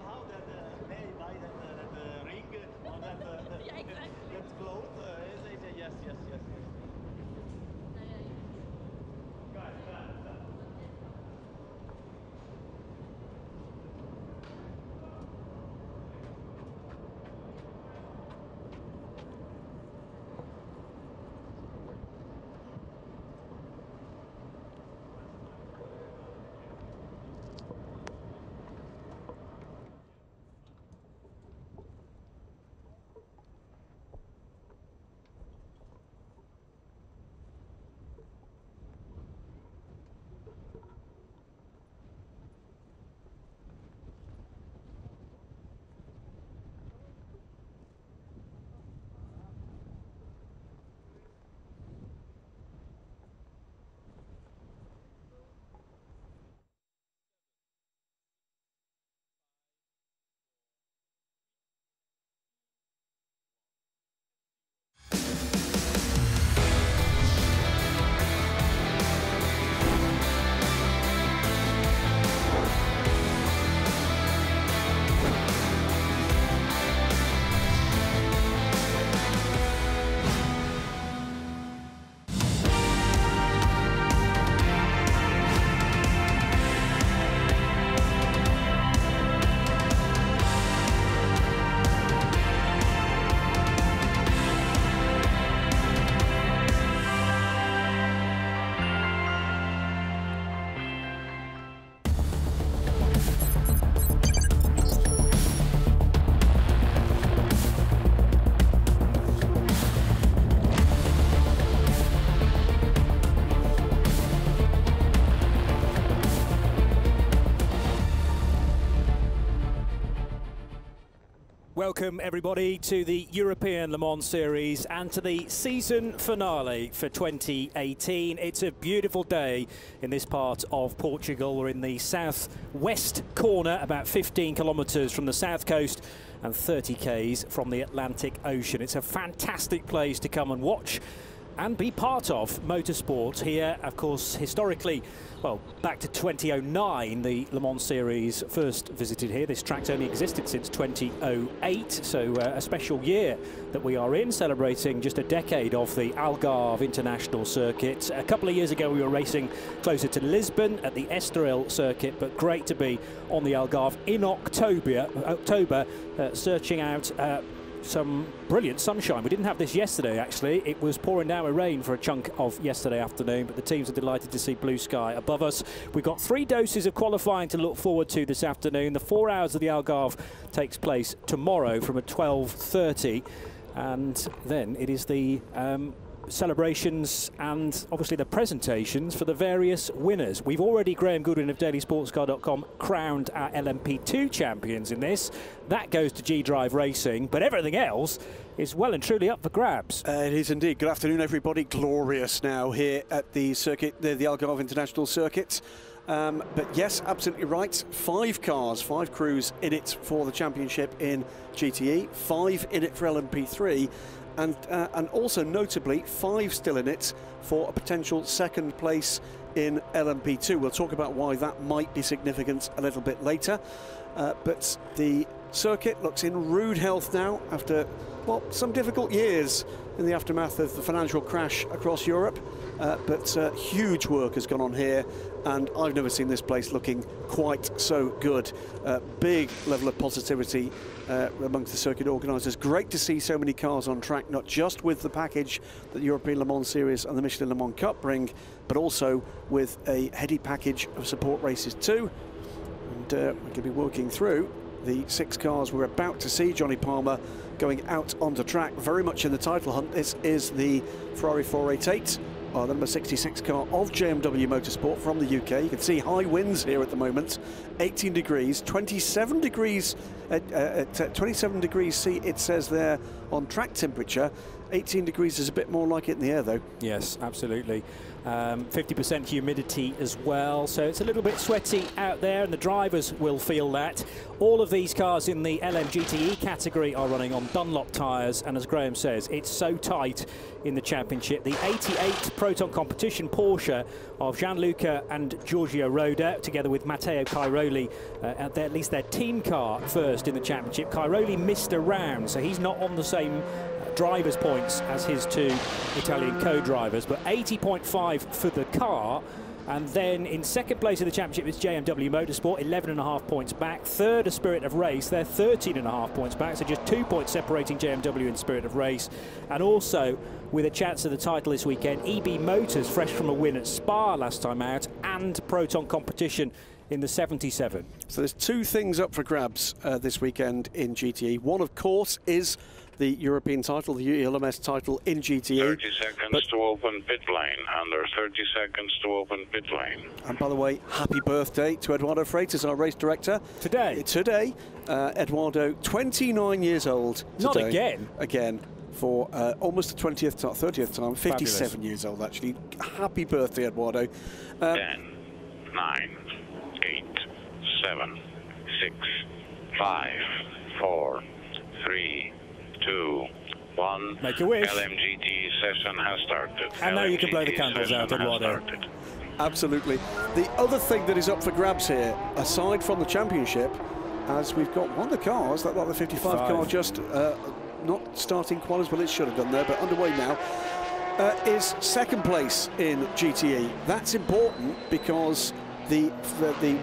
how that may buy that ring or that yeah, exactly. that cloth. Yes. Welcome everybody to the European Le Mans Series and to the season finale for 2018. It's a beautiful day in this part of Portugal. We're in the southwest corner, about 15 kilometres from the south coast and 30 k's from the Atlantic Ocean. It's a fantastic place to come and watch and be part of motorsport here. Of course, historically, well, back to 2009, the Le Mans Series first visited here. This track's only existed since 2008, so a special year that we are in, celebrating just a decade of the Algarve International Circuit. A couple of years ago, we were racing closer to Lisbon at the Estoril Circuit, but great to be on the Algarve in October, searching out some brilliant sunshine. We didn't have this yesterday, actually. It was pouring down with rain for a chunk of yesterday afternoon, but the teams are delighted to see blue sky above us. We've got 3 doses of qualifying to look forward to this afternoon. The 4 hours of the Algarve takes place tomorrow from at 12:30, and then it is the celebrations and obviously the presentations for the various winners. We've already, Graham Goodwin of dailysportscar.com, crowned our LMP2 champions in this. That goes to G-Drive Racing, but everything else is well and truly up for grabs. It is indeed. Good afternoon, everybody. Glorious now here at the circuit, the Algarve International Circuit. But yes, absolutely right. 5 cars, 5 crews in it for the championship in GTE, 5 in it for LMP3. And also notably 5 still in it for a potential second place in LMP2. We'll talk about why that might be significant a little bit later. But the circuit looks in rude health now after, well, some difficult years in the aftermath of the financial crash across Europe. But huge work has gone on here, and I've never seen this place looking quite so good. Big level of positivity amongst the circuit organisers. Great to see so many cars on track, not just with the package that the European Le Mans Series and the Michelin Le Mans Cup bring, but also with a heady package of support races too. And we're going to be working through the 6 cars we're about to see. Johnny Palmer going out onto track, very much in the title hunt. This is the Ferrari 488. The number 66 car of JMW Motorsport from the UK. You can see high winds here at the moment, 18 degrees, 27 degrees, at 27 degrees C, it says there on track temperature, 18 degrees is a bit more like it in the air, though. Yes, absolutely. 50% humidity as well, so it's a little bit sweaty out there, and the drivers will feel that. All of these cars in the LMGTE category are running on Dunlop tyres, and as Graham says, it's so tight in the championship. The 88 Proton Competition Porsche of Gianluca and Giorgio Roda, together with Matteo Cairoli, at least their team car first in the championship. Cairoli missed a round, so he's not on the same drivers' points as his two Italian co-drivers, but 80.5 for the car. And then in second place in the championship is JMW Motorsport, 11.5 points back. Third, a Spirit of Race, they're 13.5 points back, so just 2 points separating JMW and Spirit of Race. And also, with a chance of the title this weekend, EB Motors, fresh from a win at Spa last time out, and Proton Competition in the 77. So there's two things up for grabs this weekend in GTE. One, of course, is the European title, the UELMS title in GTE. 30 seconds to open pit lane. Under 30 seconds to open pit lane. And by the way, happy birthday to Eduardo Freitas, our race director. Today? Today. Eduardo, 29 years old today. Not again? Again. For almost the 20th time, 30th time, 57 Fabulous. years old, actually. Happy birthday, Eduardo. 10, 9, 8, 7, 6, 5, 4, 3, 2, 1. Make a wish. LMGT session has started. And now you can blow the LMGT candles out, session has Eduardo. started. Absolutely. The other thing that is up for grabs here, aside from the championship, as we've got one of the cars, that like the 55 car, just not starting qualies, well, it should have done there, but underway now, is second place in GTE. That's important because the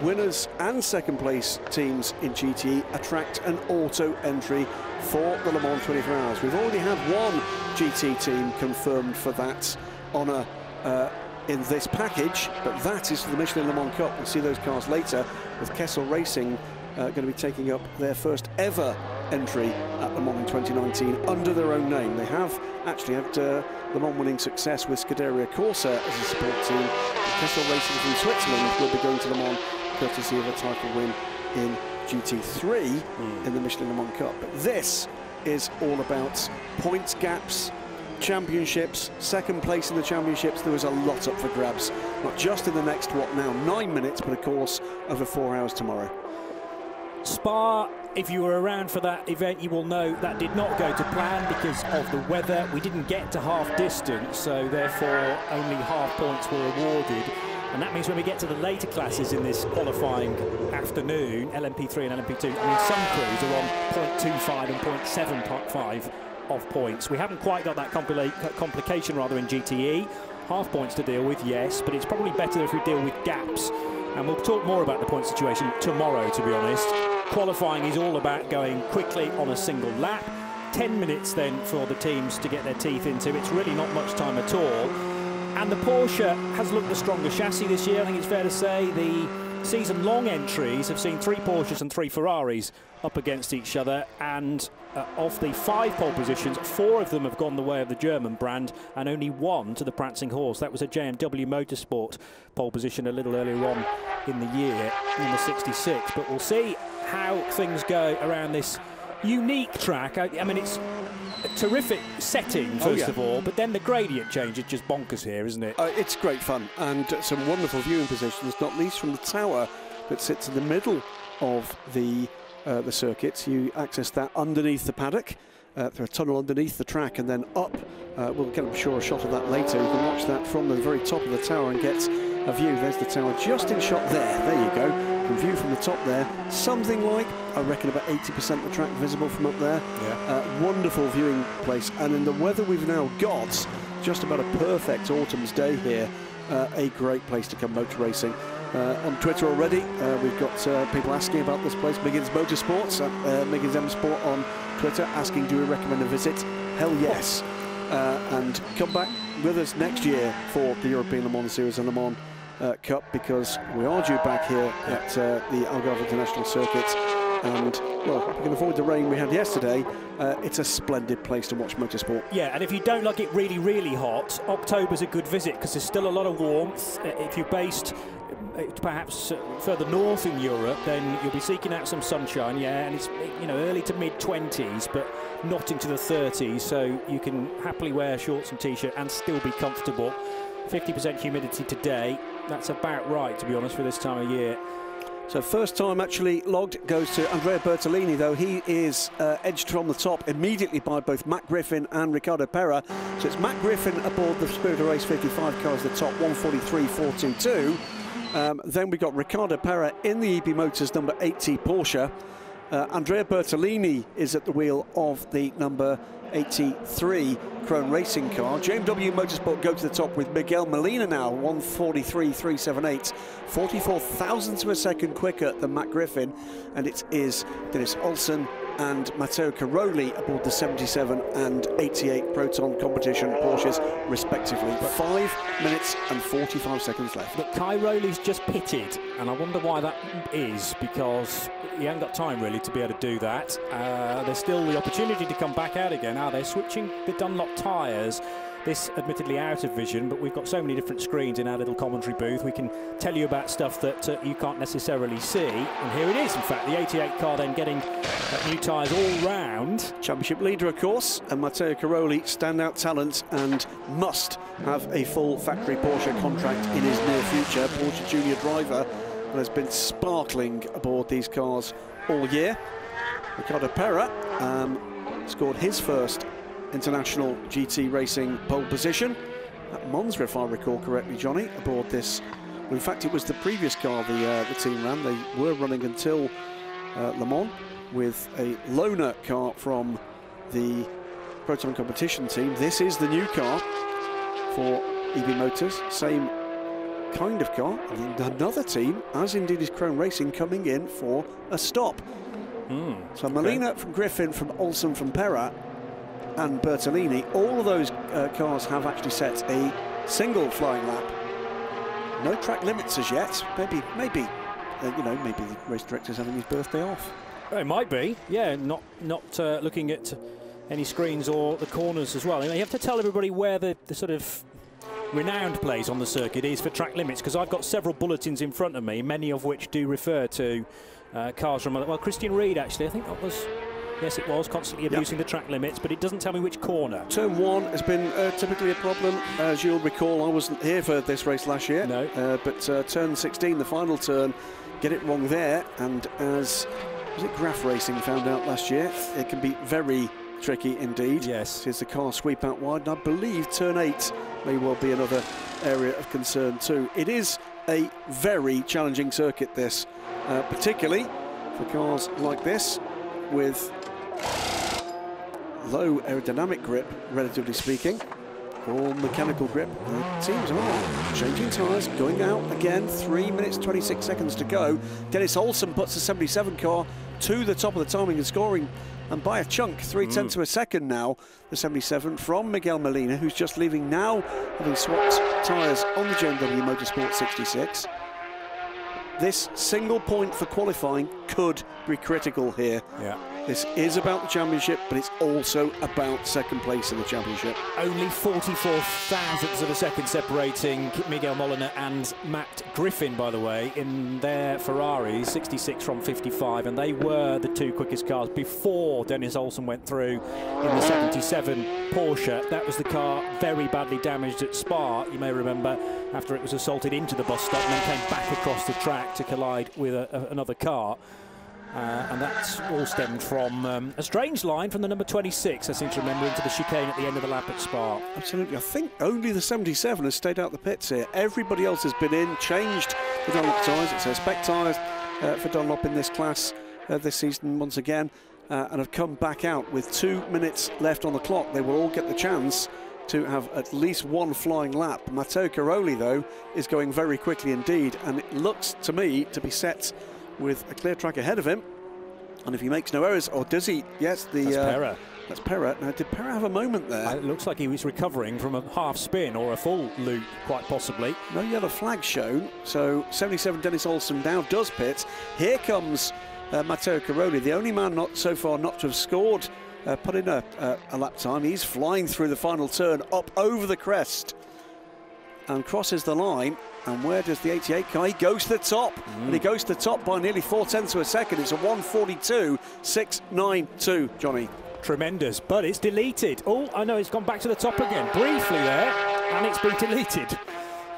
winners and second place teams in GTE attract an auto entry for the Le Mans 24 Hours. We've already had one GT team confirmed for that honour in this package, but that is for the Michelin Le Mans Cup. We'll see those cars later, with Kessel Racing going to be taking up their first ever entry at Le Mans in 2019 under their own name. They have actually had Le Mans winning success with Scuderia Corsa as a support team. Kessel Racing from Switzerland will be going to Le Mans courtesy of a title win in GT3 in the Michelin Le Mans Cup. But this is all about points gaps, championships, second place in the championships. There is a lot up for grabs, not just in the next, 9 minutes, but of course over 4 hours tomorrow. Spa, if you were around for that event, you will know that did not go to plan because of the weather. We didn't get to half distance, so therefore only half points were awarded. And that means when we get to the later classes in this qualifying afternoon, LMP3 and LMP2, I mean, some crews are on 0.25 and 0.75 of points. We haven't quite got that complication in GTE. Half points to deal with, yes, but it's probably better if we deal with gaps. And we'll talk more about the point situation tomorrow, to be honest. Qualifying is all about going quickly on a single lap. 10 minutes then for the teams to get their teeth into. It's really not much time at all. And the Porsche has looked the stronger chassis this year, I think it's fair to say. The season-long entries have seen 3 Porsches and 3 Ferraris up against each other, and of the 5 pole positions, 4 of them have gone the way of the German brand, and only 1 to the prancing horse. That was a JMW Motorsport pole position a little earlier on in the year, in the 66. But we'll see how things go around this unique track. I mean, it's a terrific setting, first of all, but then the gradient change is just bonkers here, isn't it? It's great fun, and some wonderful viewing positions, not least from the tower that sits in the middle of the circuit. You access that underneath the paddock, through a tunnel underneath the track, and then up. We'll get, I'm sure, a shot of that later. You can watch that from the very top of the tower and get a view. There's the tower just in shot there. There you go. You can view from the top there. Something like, I reckon, about 80% of the track visible from up there. Yeah. Wonderful viewing place. And in the weather we've now got, just about a perfect autumn's day here. A great place to come motor racing. On Twitter already, we've got people asking about this place. Miggins Motorsports, Miggins M Sport on Twitter, asking, do we recommend a visit? Hell yes. And come back with us next year for the European Le Mans Series and Le Mans Cup, because we are due back here at the Algarve International Circuit. And, well, we can avoid the rain we had yesterday. It's a splendid place to watch motorsport. Yeah, and if you don't like it really, really hot, October's a good visit because there's still a lot of warmth. If you're based perhaps further north in Europe, then you'll be seeking out some sunshine, yeah, and it's, you know, early to mid-20s, but not into the 30s, so you can happily wear shorts and t-shirt and still be comfortable. 50% humidity today, that's about right, to be honest, for this time of year. So first time actually logged goes to Andrea Bertolini, though he is edged from the top immediately by both Matt Griffin and Ricardo Pera. So it's Matt Griffin aboard the Spirit of Race 55 car as the top, 1:43.422. Then we got Ricardo Pera in the EB Motors number 80 Porsche. Andrea Bertolini is at the wheel of the number 83 Krone Racing car. JMW Motorsport go to the top with Miguel Mulliner now, 1:43.378, 44 thousandths of a second quicker than Matt Griffin, and it is Dennis Olsen and Matteo Caroli aboard the 77 and 88 Proton competition Porsches respectively. 5 minutes and 45 seconds left. But Caroli's just pitted, and I wonder why that is, because he hasn't got time really to be able to do that. There's still the opportunity to come back out again. They're switching the Dunlop tyres. This admittedly out of vision, but we've got so many different screens in our little commentary booth. We can tell you about stuff that you can't necessarily see. And here it is, in fact, the 88 car then getting new tyres all round. Championship leader, of course, and Matteo Caroli, standout talent and must have a full factory Porsche contract in his near future. Porsche junior driver and has been sparkling aboard these cars all year. Ricardo Pera scored his first international GT racing pole position at Monza, if I recall correctly, Johnny, aboard this. Well, in fact, it was the previous car the team ran. They were running until Le Mans with a loaner car from the Proton competition team. This is the new car for EB Motors, same kind of car, and another team, as indeed is Krone Racing, coming in for a stop. So Mulliner from Griffin, from Olsen, from Pera, and Bertolini, all of those cars have actually set a single flying lap. No track limits as yet. Maybe you know, maybe the race director's having his birthday off. It might be, yeah. Not looking at any screens or the corners as well. You have to tell everybody where the sort of renowned place on the circuit is for track limits, because I've got several bulletins in front of me, many of which do refer to cars from, well, Christian Reed actually, I think that was. Yes, it was, constantly abusing the track limits, but it doesn't tell me which corner. Turn 1 has been typically a problem. As you'll recall, I wasn't here for this race last year. No. But turn 16, the final turn, get it wrong there. And as was it Graf Racing found out last year, it can be very tricky indeed. Yes. As the car sweep out wide, and I believe turn 8 may well be another area of concern too. It is a very challenging circuit, this, particularly for cars like this with low aerodynamic grip, relatively speaking, or mechanical grip. The teams are changing tyres, going out again. 3 minutes 26 seconds to go. Dennis Olsen puts the 77 car to the top of the timing and scoring, and by a chunk, 3/10 of a second now, the 77 from Miguel Mulliner, who's just leaving now, having swapped tyres on the JMW Motorsport 66. This single point for qualifying could be critical here. Yeah. This is about the championship, but it's also about second place in the championship. Only 44 thousandths of a second separating Miguel Mulliner and Matt Griffin, by the way, in their Ferraris, 66 from 55, and they were the two quickest cars before Dennis Olsen went through in the 77 Porsche. That was the car very badly damaged at Spa, you may remember, after it was assaulted into the bus stop and then came back across the track to collide with another car. And that's all stemmed from a strange line from the number 26, I seem to remember, into the chicane at the end of the lap at Spa. Absolutely. I think only the 77 has stayed out the pits here. Everybody else has been in, changed the Dunlop tyres. It's a spec tyres for Dunlop in this class this season once again, and have come back out with 2 minutes left on the clock. They will all get the chance to have at least one flying lap. Matteo Caroli, though, is going very quickly indeed, and it looks to me to be set with a clear track ahead of him, and if he makes no errors, or does he? Yes, that's Pera. That's Pera. Now, did Pera have a moment there? It looks like he was recovering from a half spin or a full loop, quite possibly. No yellow flag shown, so 77 Dennis Olsen now does pit. Here comes Matteo Caroli, the only man so far not to have scored, put in a lap time. He's flying through the final turn, up over the crest, and crosses the line. And where does the 88 car? He goes to the top, and he goes to the top by nearly 0.4 of a second. It's a 1:42.692, Johnny. Tremendous, but it's deleted. Oh, I know, it's gone back to the top again, briefly there, and it's been deleted.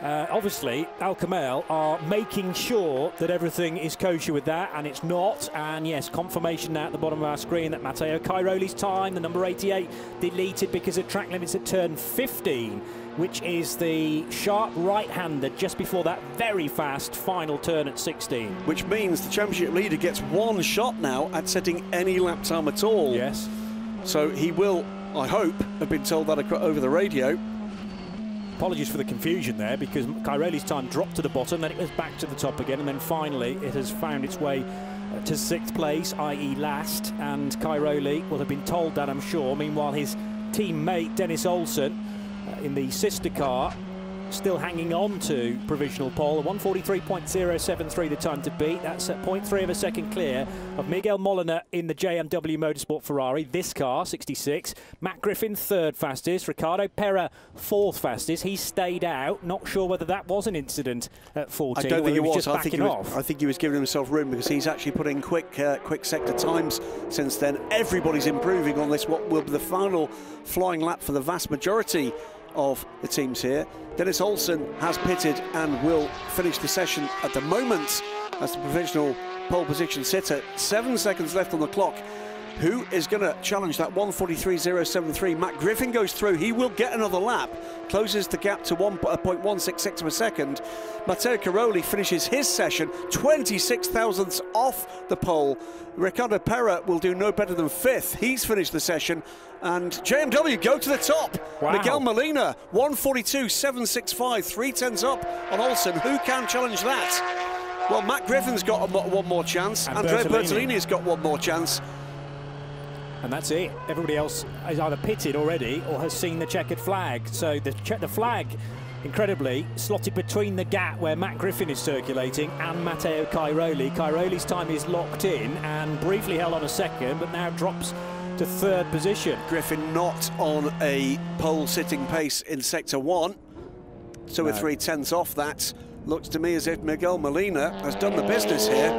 Obviously, Al Kamel are making sure that everything is kosher with that, and it's not. And yes, confirmation now at the bottom of our screen that Matteo Cairoli's time, the number 88, deleted because of track limits at turn 15, which is the sharp right-hander just before that very fast final turn at 16. Which means the championship leader gets one shot now at setting any lap time at all. Yes. So he will, I hope, have been told that over the radio. Apologies for the confusion there, because Cairoli's time dropped to the bottom, then it was back to the top again, and then finally it has found its way to 6th place, i.e. last, and Cairoli will have been told that, I'm sure. Meanwhile, his teammate Dennis Olsen in the sister car still hanging on to provisional pole. 1:43.073 the time to beat. That's at 0.3 of a second clear of Miguel Mulliner in the JMW Motorsport Ferrari. This car, 66. Matt Griffin, 3rd fastest. Ricardo Pera, 4th fastest. He stayed out. Not sure whether that was an incident at 14. I don't think it was. I think he was giving himself room, because he's actually put in quick sector times since then. Everybody's improving on this, what will be the final flying lap for the vast majority of the teams here. Dennis Olsen has pitted and will finish the session at the moment as the provisional pole position sitter. 7 seconds left on the clock. Who is going to challenge that 1:43.073? Matt Griffin goes through. He will get another lap. Closes the gap to 1.166 of a second. Matteo Cairoli finishes his session 26 thousandths off the pole. Ricardo Pera will do no better than 5th. He's finished the session. And JMW go to the top. Wow. Miguel Mulliner, 1:42.765, 3/10 up on Olsen. Who can challenge that? Well, Matt Griffin's got one more chance. And Andrea Bertolini's got one more chance. And that's it. Everybody else is either pitted already or has seen the checkered flag. So the flag, incredibly, slotted between the gap where Matt Griffin is circulating and Matteo Cairoli. Cairoli's time is locked in and briefly held on a second, but now drops to 3rd position. Griffin not on a pole sitting pace in sector 1. So with 3/10 off that, looks to me as if Miguel Mulliner has done the business here.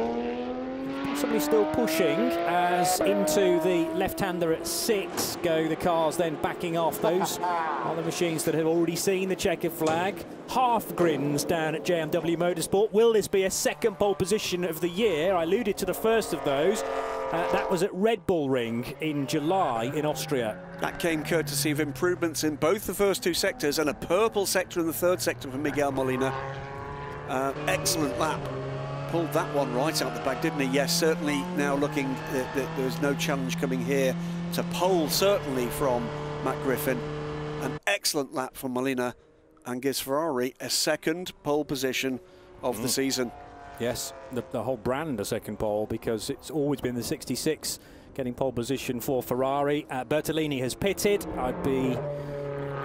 Possibly still pushing as into the left-hander at 6 go the cars, then backing off. Those are the machines that have already seen the checkered flag. Half grins down at JMW Motorsport. Will this be a 2nd pole position of the year? I alluded to the first of those. That was at Red Bull Ring in July in Austria. That came courtesy of improvements in both the first 2 sectors and a purple sector in the 3rd sector for Miguel Mulliner. Excellent lap. Pulled that one right out the back, didn't he? Yes, certainly now looking that there's no challenge coming here to pole, certainly from Matt Griffin. An excellent lap from Mulliner and gives Ferrari a 2nd pole position of the season. Yes, the whole brand a 2nd pole, because it's always been the 66 getting pole position for Ferrari. Bertolini has pitted. I'd be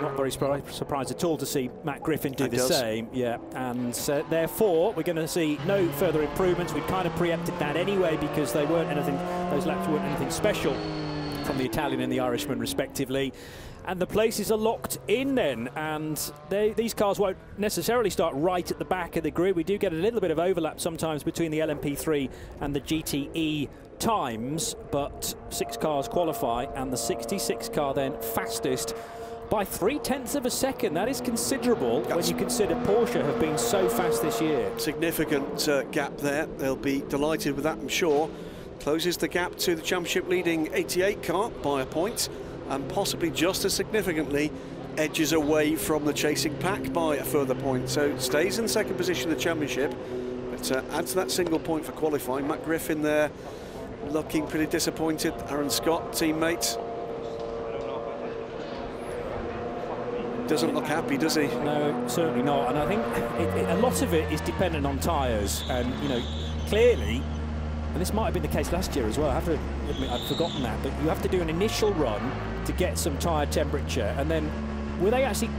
not very surprised at all to see Matt Griffin do the same. Yeah, and therefore we're going to see no further improvements. We've kind of preempted that anyway, because they weren't anything, those laps weren't anything special from the Italian and the Irishman respectively. And the places are locked in then, and these cars won't necessarily start right at the back of the grid. We do get a little bit of overlap sometimes between the LMP3 and the GTE times, but 6 cars qualify, and the 66 car then fastest by 3/10 of a second. That is considerable when you consider Porsche have been so fast this year. Significant gap there. They'll be delighted with that, I'm sure. Closes the gap to the championship leading 88 car by a point, and possibly just as significantly edges away from the chasing pack by a further point. So stays in 2nd position in the championship, but adds that single point for qualifying. Matt Griffin there looking pretty disappointed. Aaron Scott, teammate, doesn't look happy, does he? No, certainly not. And I think a lot of it is dependent on tyres. And, you know, clearly, and this might have been the case last year as well, I have to admit I'd forgotten that, but you have to do an initial run to get some tyre temperature. And then, were they actually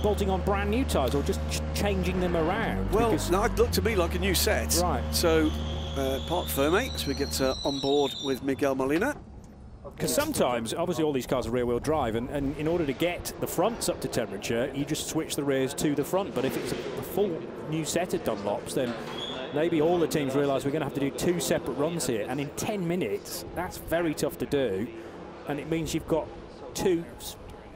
bolting on brand new tyres or just changing them around? Well, no, it looked to me like a new set. Right. So, parc fermé as we get on board with Miguel Mulliner. Because sometimes, obviously all these cars are rear-wheel drive, and in order to get the fronts up to temperature, you just switch the rears to the front. But if it's a full new set of Dunlops, then maybe all the teams realise we're going to have to do 2 separate runs here. And in 10 minutes, that's very tough to do. And it means you've got 2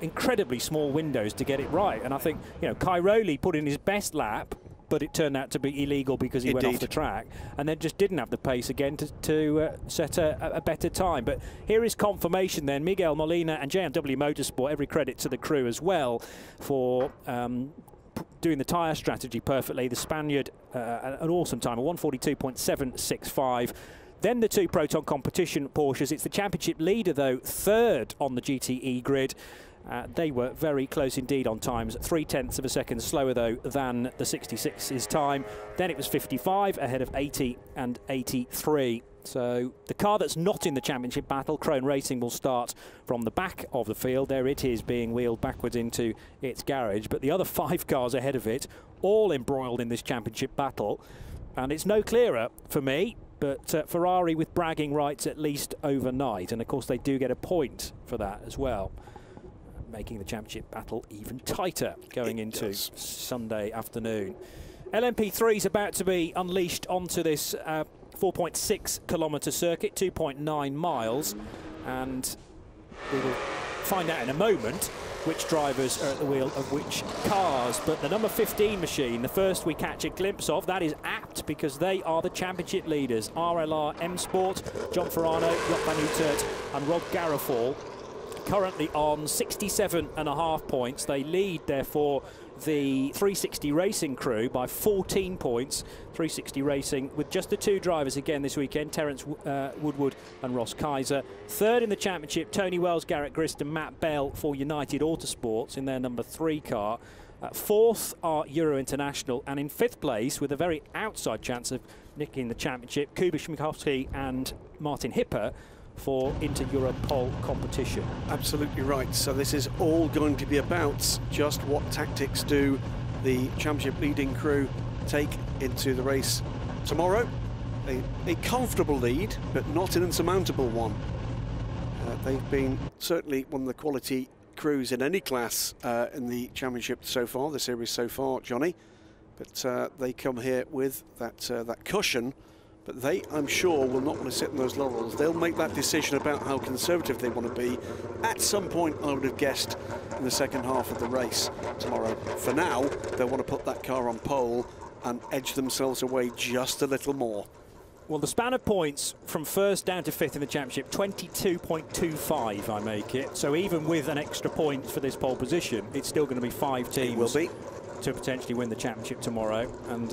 incredibly small windows to get it right. And I think, you know, Cairoli put in his best lap, but it turned out to be illegal because he went off the track, and then just didn't have the pace again to set a better time. But here is confirmation then. Miguel Mulliner and JMW Motorsport, every credit to the crew as well for doing the tyre strategy perfectly. The Spaniard, an awesome time, a 142.765. Then the 2 Proton competition Porsches. It's the championship leader, though, 3rd on the GTE grid. They were very close indeed on times, 0.3 of a second slower, though, than the 66's time. Then it was 55 ahead of 80 and 83. So the car that's not in the championship battle, Krone Racing, will start from the back of the field. There it is, being wheeled backwards into its garage. But the other 5 cars ahead of it, all embroiled in this championship battle. And it's no clearer for me, but Ferrari with bragging rights at least overnight. And of course they do get a point for that as well, making the championship battle even tighter going into Sunday afternoon. LMP3 is about to be unleashed onto this 4.6 kilometre circuit, 2.9 miles, and we will find out in a moment which drivers are at the wheel of which cars. But the number 15 machine, the first we catch a glimpse of, that is apt because they are the championship leaders. RLR M Sport, John Ferrano, Joop van Uitert and Rob Garofal, currently on 67.5 points. They lead, therefore, the 360 Racing crew by 14 points. 360 Racing with just the 2 drivers again this weekend, Terence Woodward and Ross Kaiser. 3rd in the championship, Tony Wells, Garrett Grist and Matt Bell for United Autosports in their number 3 car. 4th are Euro International, and in 5th place, with a very outside chance of nicking the championship, Kuba Schmichowski and Martin Hipper for inter-Europol competition. Absolutely right. So this is all going to be about just what tactics do the championship leading crew take into the race tomorrow. A comfortable lead, but not an insurmountable one. They've been certainly one of the quality crews in any class in the championship so far, the series so far, Johnny. But they come here with that cushion. But they, I'm sure, will not want to sit in those laurels. They'll make that decision about how conservative they want to be at some point, I would have guessed, in the second half of the race tomorrow. For now, they'll want to put that car on pole and edge themselves away just a little more. Well, the span of points from 1st down to 5th in the championship, 22.25, I make it. So even with an extra point for this pole position, it's still going to be 5 teams to potentially win the championship tomorrow. And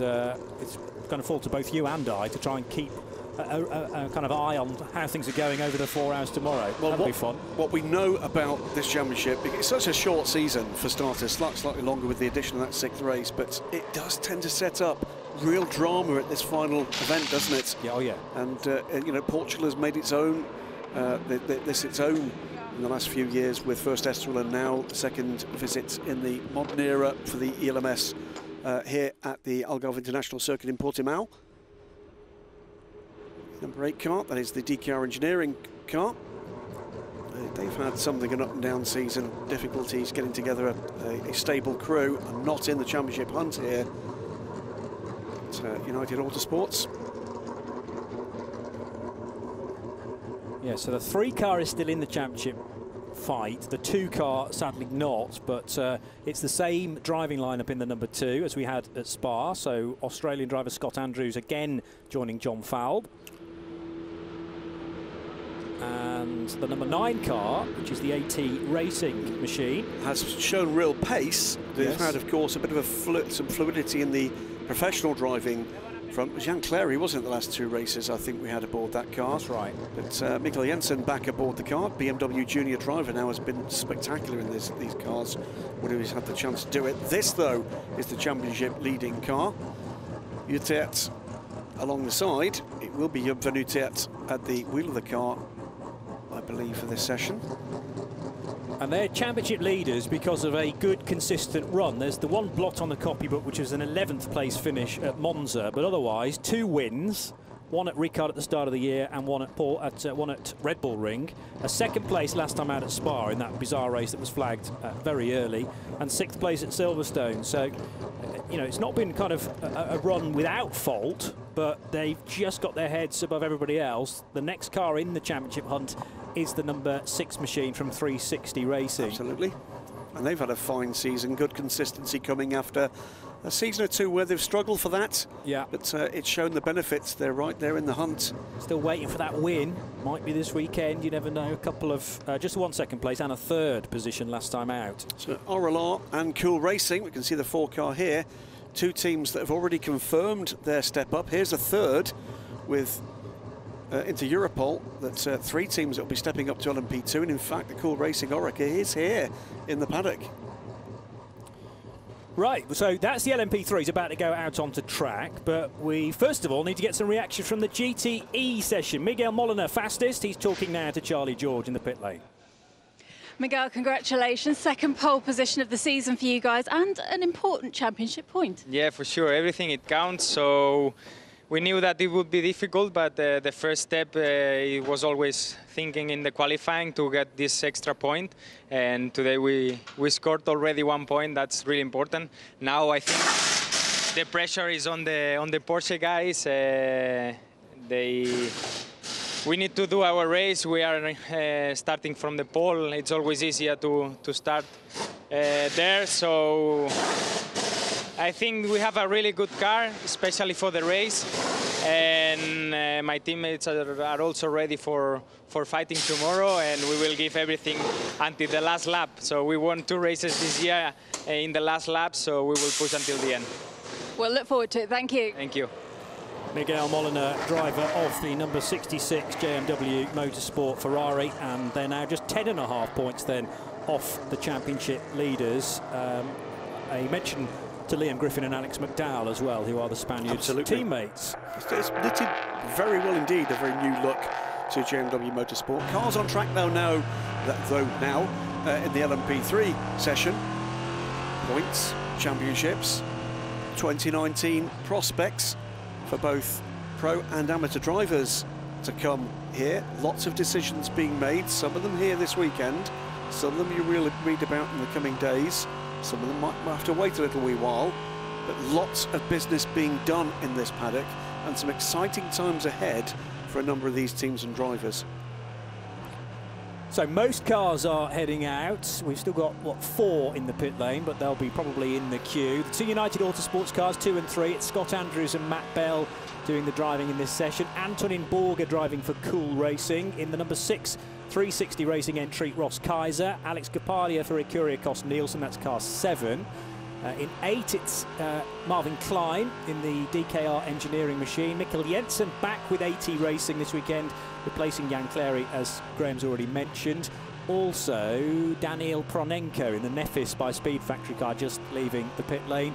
it's going to fall to both you and I to try and keep a kind of eye on how things are going over the 4 hours tomorrow. Well, that'll be fun. What we know about this championship, it's such a short season for starters, slightly longer with the addition of that 6th race, but it does tend to set up real drama at this final event, doesn't it? Yeah, oh yeah. And you know, Portugal has made its own, its own in the last few years with first Estoril and now second visit in the modern era for the ELMS here at the Algarve International Circuit in Portimão. Number 8 car, that is the DKR Engineering car. They've had something an up and down season, difficulties getting together a stable crew, and not in the championship hunt here at United Autosports. Yeah, so the 3 car is still in the championship fight. The 2 car sadly not, but it's the same driving lineup in the number 2 as we had at Spa. So Australian driver Scott Andrews again joining John Falb. And the number 9 car, which is the AT Racing machine, has shown real pace. They've had, of course, a bit of some fluidity in the professional driving front. Jean Clary wasn't the last 2 races I think we had aboard that car. That's right. But Mikkel Jensen back aboard the car. BMW junior driver now has been spectacular in these cars when he's had the chance to do it. This, though, is the championship leading car. Uitert along the side. It will be Joop van Uitert at the wheel of the car, I believe, for this session. And they're championship leaders because of a good, consistent run. There's the one blot on the copybook, which is an 11th place finish at Monza, but otherwise 2 wins, one at Ricard at the start of the year and one at Red Bull Ring. A second place last time out at Spa in that bizarre race that was flagged very early, and sixth place at Silverstone. So, you know, it's not been kind of a run without fault, but they've just got their heads above everybody else. The next car in the championship hunt is the number 6 machine from 360 Racing. Absolutely. And they've had a fine season, good consistency coming after a season or two where they've struggled for that. Yeah. But it's shown the benefits. They're right there in the hunt. Still waiting for that win. Might be this weekend. You never know. A couple of just one second place and a third position last time out. So RLR and Cool Racing. We can see the 4-car here. 2 teams that have already confirmed their step up. Here's a third with into Europol. That's 3 teams that will be stepping up to LMP2. And in fact, the Cool Racing Orica is here in the paddock. Right, so that's the LMP3. It's about to go out onto track, but we first of all need to get some reaction from the GTE session. Miguel Mulliner, fastest. He's talking now to Charlie George in the pit lane. Miguel, congratulations. Second pole position of the season for you guys and an important championship point. Yeah, for sure. Everything, it counts. So we knew that it would be difficult, but the first step, it was always thinking in the qualifying to get this extra point. And today we scored already 1 point. That's really important. Now I think the pressure is on the Porsche guys. We need to do our race. We are starting from the pole. It's always easier to start there. So I think we have a really good car, especially for the race. And my teammates are also ready for fighting tomorrow, and we will give everything until the last lap. So we won 2 races this year in the last lap, so we will push until the end. We'll look forward to it. Thank you. Thank you. Miguel Mulliner, driver of the number 66 JMW Motorsport Ferrari, and they're now just 10.5 points then off the championship leaders. A mention to Liam Griffin and Alex McDowell as well, who are the Spaniards' teammates. It's knitted very well indeed, a very new look to JMW Motorsport. Cars on track though now in the LMP3 session. Points, championships, 2019 prospects for both pro and amateur drivers to come here. Lots of decisions being made, some of them here this weekend, some of them you will read about in the coming days. Some of them might have to wait a little wee while, but lots of business being done in this paddock and some exciting times ahead for a number of these teams and drivers. So most cars are heading out. We've still got, what, 4 in the pit lane, but they'll be probably in the queue. The 2 United Autosports cars, 2 and 3. It's Scott Andrews and Matt Bell doing the driving in this session. Antonin Borger driving for Cool Racing. In the number 6 360 Racing entry, Ross Kaiser. Alex Capadia for Ecuria Cost Nielsen, that's car 7. In 8, it's Marvin Klein in the DKR engineering machine. Mikkel Jensen back with AT Racing this weekend, replacing Jan Clary, as Graham's already mentioned. Also, Daniel Pronenko in the Nefis by Speed Factory car, just leaving the pit lane.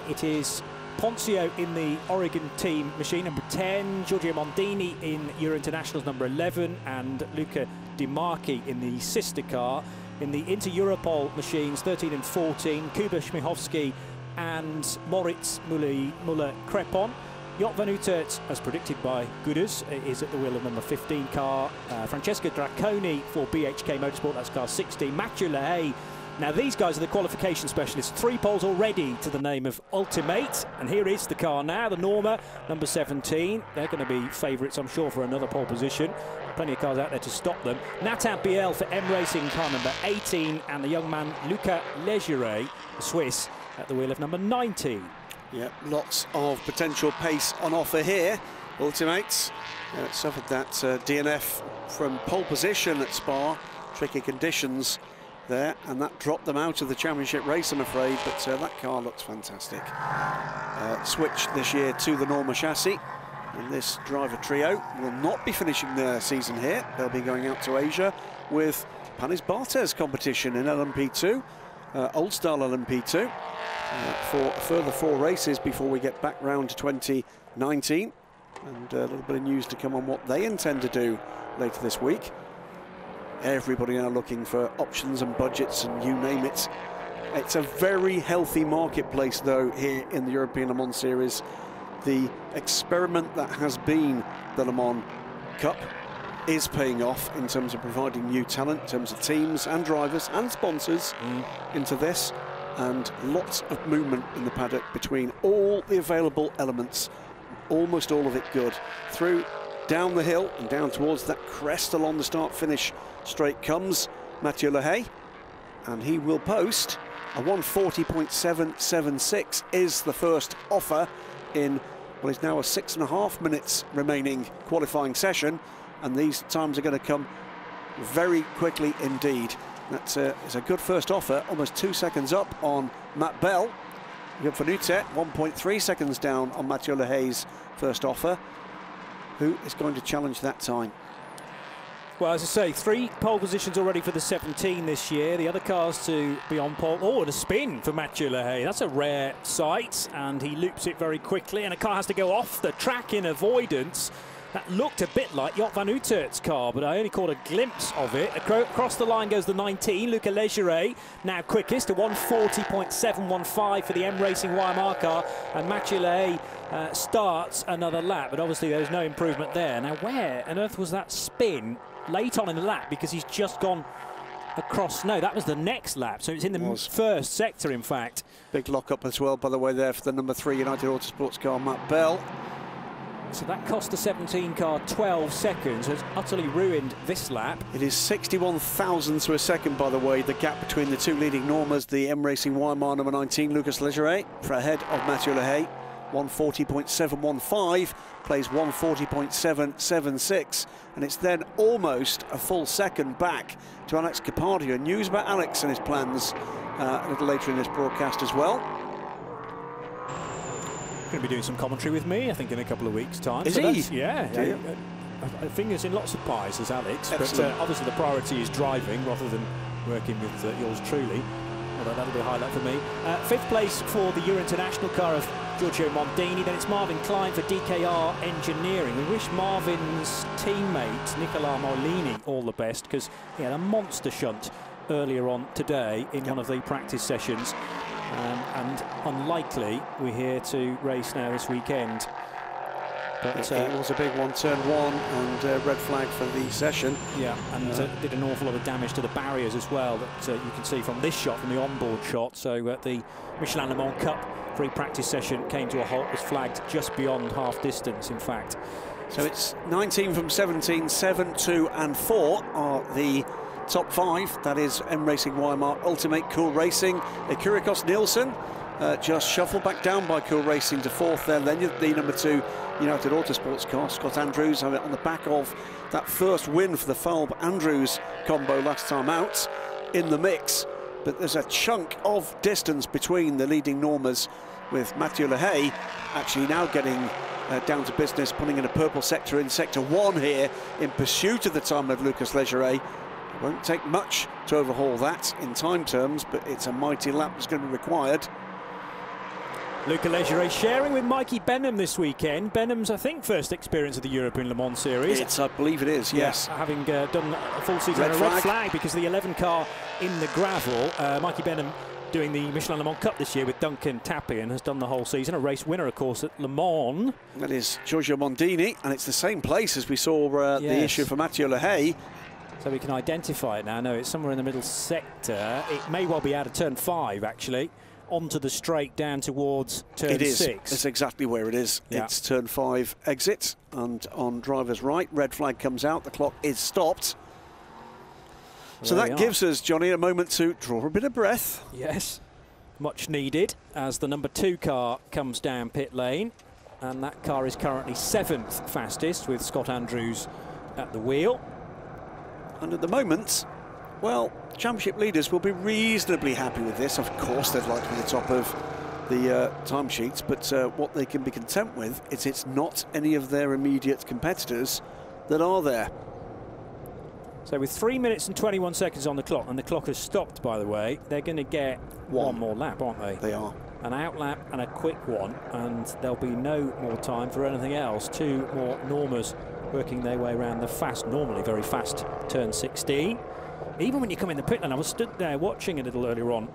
It is Ponzio in the Oregon team machine, number 10, Giorgio Montini in Euro Internationals, number 11, and Luca Di Marchi in the sister car. In the Inter-Europol machines, 13 and 14, Kuba Śmiechowski and Moritz Müller-Crepon. Jot van Utrecht, as predicted by Gooders, is at the wheel of number 15 car. Francesco Draconi for BHK Motorsport, that's car 16. Mathieu Lehay. Now these guys are the qualification specialists. 3 poles already to the name of Ultimate. And here is the car now, the Norma, number 17. They're going to be favourites, I'm sure, for another pole position. Plenty of cars out there to stop them. Nathan Biel for M Racing, car number 18. And the young man, Luca Legere, the Swiss, at the wheel of number 19. Yeah, lots of potential pace on offer here. Ultimates suffered that DNF from pole position at Spa. Tricky conditions there, and that dropped them out of the championship race, I'm afraid, but that car looks fantastic. Switched this year to the Norma chassis, and this driver trio will not be finishing their season here. They'll be going out to Asia with Panis Bartes competition in LMP2, old style LMP2, for a further 4 races before we get back round to 2019, and a little bit of news to come on what they intend to do later this week. Everybody now looking for options and budgets and you name it. It's a very healthy marketplace though here in the European Le Mans Series. the experiment that has been the Le Mans Cup is paying off in terms of providing new talent, in terms of teams and drivers and sponsors into this, and lots of movement in the paddock between all the available elements, almost all of it good, through, down the hill and down towards that crest along the start-finish straight comes Mathieu Lehay, and he will post a 1:40.776 is the first offer in what is now a 6.5 minutes remaining qualifying session, and these times are going to come very quickly indeed. That's is a good first offer, almost 2 seconds up on Matt Bell. Good for Nutet, 1.3 seconds down on Mathieu Lehay's first offer. Who is going to challenge that time? Well, as I say, 3 pole positions already for the 17 this year. The other cars to be on pole. Oh, and a spin for Mathieu Lehay. That's a rare sight, and he loops it very quickly, and a car has to go off the track in avoidance. That looked a bit like Joop van Uitert's car, but I only caught a glimpse of it. Across the line goes the 19, Luca Legere, now quickest, a 1:40.715 for the M Racing YMR car, and Mathieu Lehay starts another lap, but obviously there's no improvement there. Now, where on earth was that spin late on in the lap? Because he's just gone across. No, that was the next lap, so it's in the first sector, in fact. Big lock-up as well, by the way, there for the number 3 United Autosports car, Matt Bell. So that cost the 17 car 12 seconds, has utterly ruined this lap. It is 61 thousandths of a second, by the way, the gap between the 2 leading Normas, the M Racing YMR number 19, Lucas Legere, for ahead of Mathieu Lehay. 1:40.715, plays 1:40.776, and it's then almost a full second back to Alex Capardia. News about Alex and his plans a little later in this broadcast as well. Going to be doing some commentary with me, I think, in a couple of weeks' time. Is he? Yeah. Fingers in lots of pies, as Alex. Excellent. But obviously the priority is driving rather than working with yours truly. Although that'll be a highlight for me. 5th place for the Euro International car of Giorgio Montini. Then it's Marvin Klein for DKR Engineering. We wish Marvin's teammate Miguel Mulliner all the best, because he had a monster shunt earlier on today in one of the practice sessions. And unlikely we're here to race now this weekend. But it was a big one, turn 1, and red flag for the session. Yeah, and did an awful lot of damage to the barriers as well, that you can see from this shot, from the onboard shot. So the Michelin Le Mans Cup free practice session came to a halt, was flagged just beyond half distance, in fact. So it's 19 from 17, 7, 2 and 4 are the top 5. That is M Racing YMR, Ultimate Cool Racing. Kyrikos Nielsen just shuffled back down by Cool Racing to 4th there. Then the number 2 United Autosports car, Scott Andrews, on the back of that first win for the Falb Andrews combo last time out, in the mix. But there's a chunk of distance between the leading Normas, with Mathieu Lehay actually now getting down to business, putting in a purple sector in sector 1 here in pursuit of the time of Lucas Legere. It won't take much to overhaul that in time terms, but it's a mighty lap that's going to be required. Luca Legere sharing with Mikey Benham this weekend. Benham's, I think, first experience of the European Le Mans Series. I believe it is, yes. Yeah, having done a full season in a red flag because of the 11 car in the gravel. Mikey Benham doing the Michelin Le Mans Cup this year with Duncan Tappian, has done the whole season. A race winner, of course, at Le Mans. That is Giorgio Montini, and it's the same place as we saw the issue for Mathieu Lehay. So we can identify it now. No, it's somewhere in the middle sector. It may well be out of turn 5, actually, onto the straight down towards turn 6. It's exactly where it is. Yeah. It's turn 5 exit, and on driver's right, red flag comes out, the clock is stopped. So that gives us, Johnny, a moment to draw a bit of breath. Yes, much needed, as the number 2 car comes down pit lane, and that car is currently 7th fastest, with Scott Andrews at the wheel. And at the moment, well, championship leaders will be reasonably happy with this. Of course, they'd like to be the top of the timesheets, but what they can be content with is it's not any of their immediate competitors that are there. So with 3 minutes and 21 seconds on the clock, and the clock has stopped, by the way, they're going to get one more lap, aren't they? They are. An out lap and a quick one, and there'll be no more time for anything else. 2 more Normas working their way around the normally very fast turn 16. Even when you come in the pit lane, I was stood there watching a little earlier on,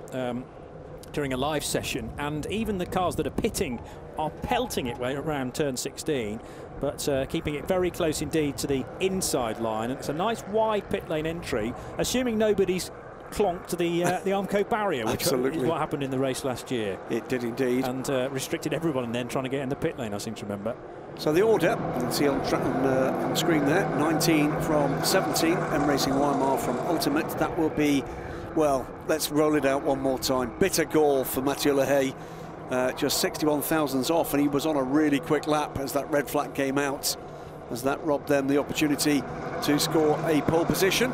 during a live session, and even the cars that are pitting are pelting it around turn 16, but keeping it very close indeed to the inside line. And it's a nice wide pit lane entry, assuming nobody's clonked the Armco barrier, which is what happened in the race last year. It did indeed. And restricted everyone and then trying to get in the pit lane, I seem to remember. So the order, you can see on the screen there, 19 from 17, M Racing Weimar from Ultimate. That will be, well, let's roll it out one more time. Bitter gall for Mathieu Lehay, just 61 thousandths off, and he was on a really quick lap as that red flag came out, as that robbed them the opportunity to score a pole position.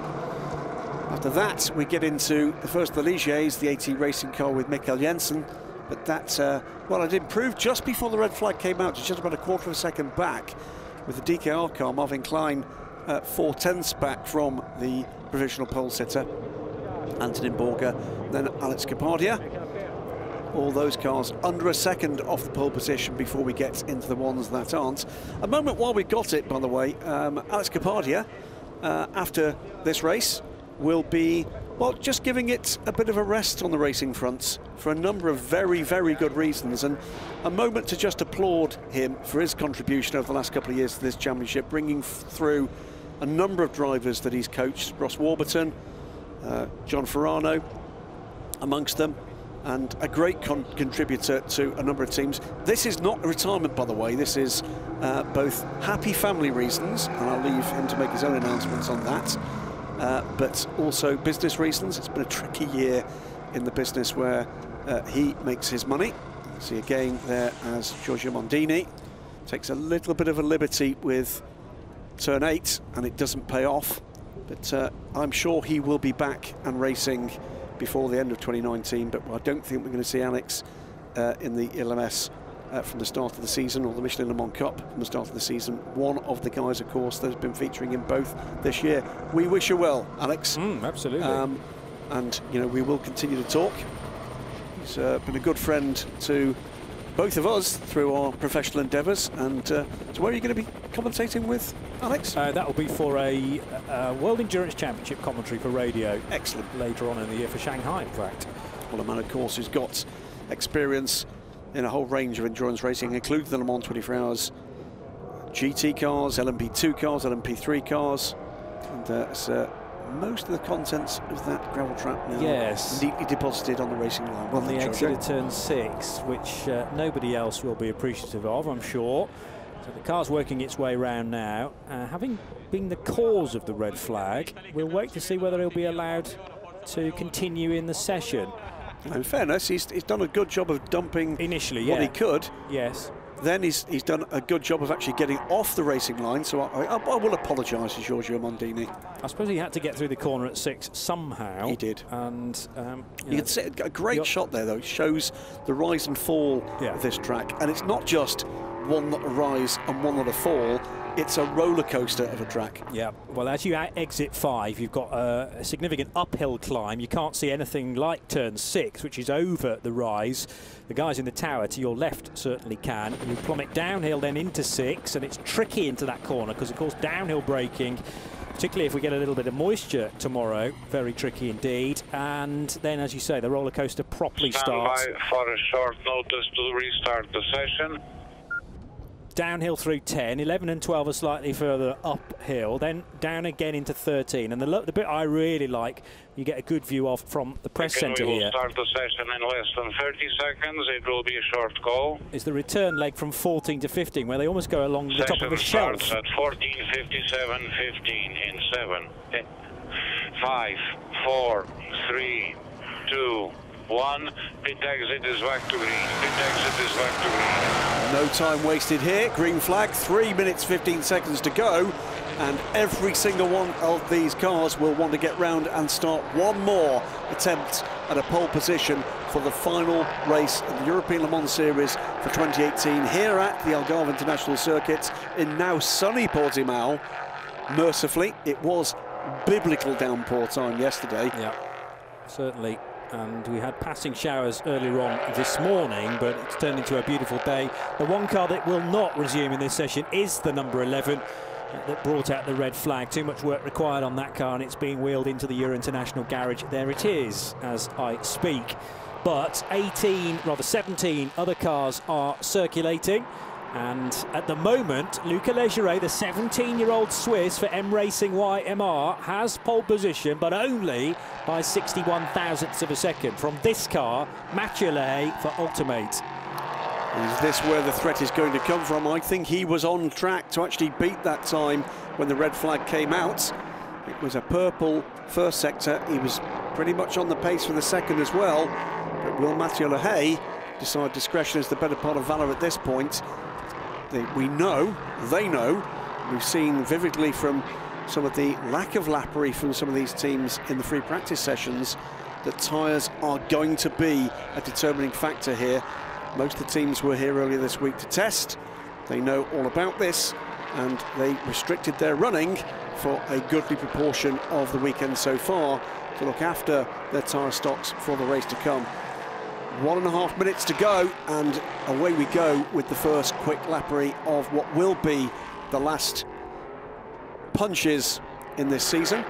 After that, we get into the first of the Ligiers, the AT racing car with Mikkel Jensen. But that, well, it improved just before the red flag came out, just about a quarter of a second back, with the DKR car, Marvin Klein, 4/10ths back from the provisional pole sitter, Antonin Borger, then Alex Kapadia. All those cars under a second off the pole position before we get into the ones that aren't. A moment while we've got it, by the way, Alex Kapadia, after this race, will be, well, just giving it a bit of a rest on the racing fronts for a number of very, very good reasons, and a moment to just applaud him for his contribution over the last couple of years to this championship, bringing through a number of drivers that he's coached, Ross Warburton, John Ferrano amongst them, and a great contributor to a number of teams. This is not a retirement, by the way. This is both happy family reasons, and I'll leave him to make his own announcements on that, but also business reasons. It's been a tricky year in the business where he makes his money. You see again there as Giorgio Montini takes a little bit of a liberty with turn 8, and it doesn't pay off, but I'm sure he will be back and racing before the end of 2019, but I don't think we're going to see Alex in the LMS from the start of the season, or the Michelin Le Mans Cup from the start of the season. One of the guys, of course, that has been featuring in both this year. We wish you well, Alex. Absolutely. And, you know, we will continue to talk. He's been a good friend to both of us through our professional endeavours. And so where are you going to be commentating with, Alex? That will be for a World Endurance Championship commentary for radio. Excellent. Later on in the year for Shanghai, in fact. Well, a man, of course, who's got experience in a whole range of endurance racing, including the Le Mans 24 Hours GT cars, LMP2 cars, LMP3 cars, and most of the contents of that gravel trap now neatly deposited on the racing line. Well, on the exit of turn 6, which nobody else will be appreciative of, I'm sure. So the car's working its way round now. Having been the cause of the red flag, we'll wait to see whether he'll be allowed to continue in the session. In fairness, he's done a good job of dumping initially what he could. Yes. Then he's done a good job of actually getting off the racing line, so I will apologise to Giorgio Montini. I suppose he had to get through the corner at 6 somehow. He did. And you can see a great shot there, though. It shows the rise and fall of this track. And it's not just one not a rise and one not a fall. It's a roller coaster of a track. Yeah, well, as you exit 5, you've got a significant uphill climb. You can't see anything like turn 6, which is over the rise. The guys in the tower to your left certainly can. You plummet downhill then into 6, and it's tricky into that corner because, of course, downhill braking, particularly if we get a little bit of moisture tomorrow, very tricky indeed. And then, as you say, the roller coaster properly starts. Stand by for a short notice to restart the session. Downhill through 10, 11 and 12 are slightly further uphill, then down again into 13. And the bit I really like, you get a good view of from the press centre here. We will start the session in less than 30 seconds. It will be a short call. Is the return leg from 14 to 15, where they almost go along the top of a shelf. Session starts at 14:57, 15 in 7, 5, 4, 3, 2, 1. Pit exit is back to green. Pit exit is back to green. No time wasted here. Green flag, 3 minutes 15 seconds to go, and every single one of these cars will want to get round and start one more attempt at a pole position for the final race of the European Le Mans Series for 2018 here at the Algarve International Circuit in now sunny Portimão. Mercifully, it was biblical downpour time yesterday. Yeah, certainly. And we had passing showers earlier on this morning, but it's turned into a beautiful day. The one car that will not resume in this session is the number 11 that brought out the red flag. Too much work required on that car, and it's being wheeled into the Euro International garage. There it is as I speak. but 17 other cars are circulating. And at the moment, Luca Legere, the 17-year-old Swiss for M Racing YMR, has pole position, but only by 61 thousandths of a second from this car, Mathieu Lehay for Ultimate. Is this where the threat is going to come from? I think he was on track to actually beat that time when the red flag came out. It was a purple first sector. He was pretty much on the pace for the second as well. But will Mathieu Lehay decide discretion is the better part of valour at this point? We know, they know, we've seen vividly from some of the lack of lappery from some of these teams in the free practice sessions that tyres are going to be a determining factor here. Most of the teams were here earlier this week to test. They know all about this, and they restricted their running for a goodly proportion of the weekend so far to look after their tyre stocks for the race to come. 1.5 minutes to go, and away we go with the first quick lappery of what will be the last punches in this season.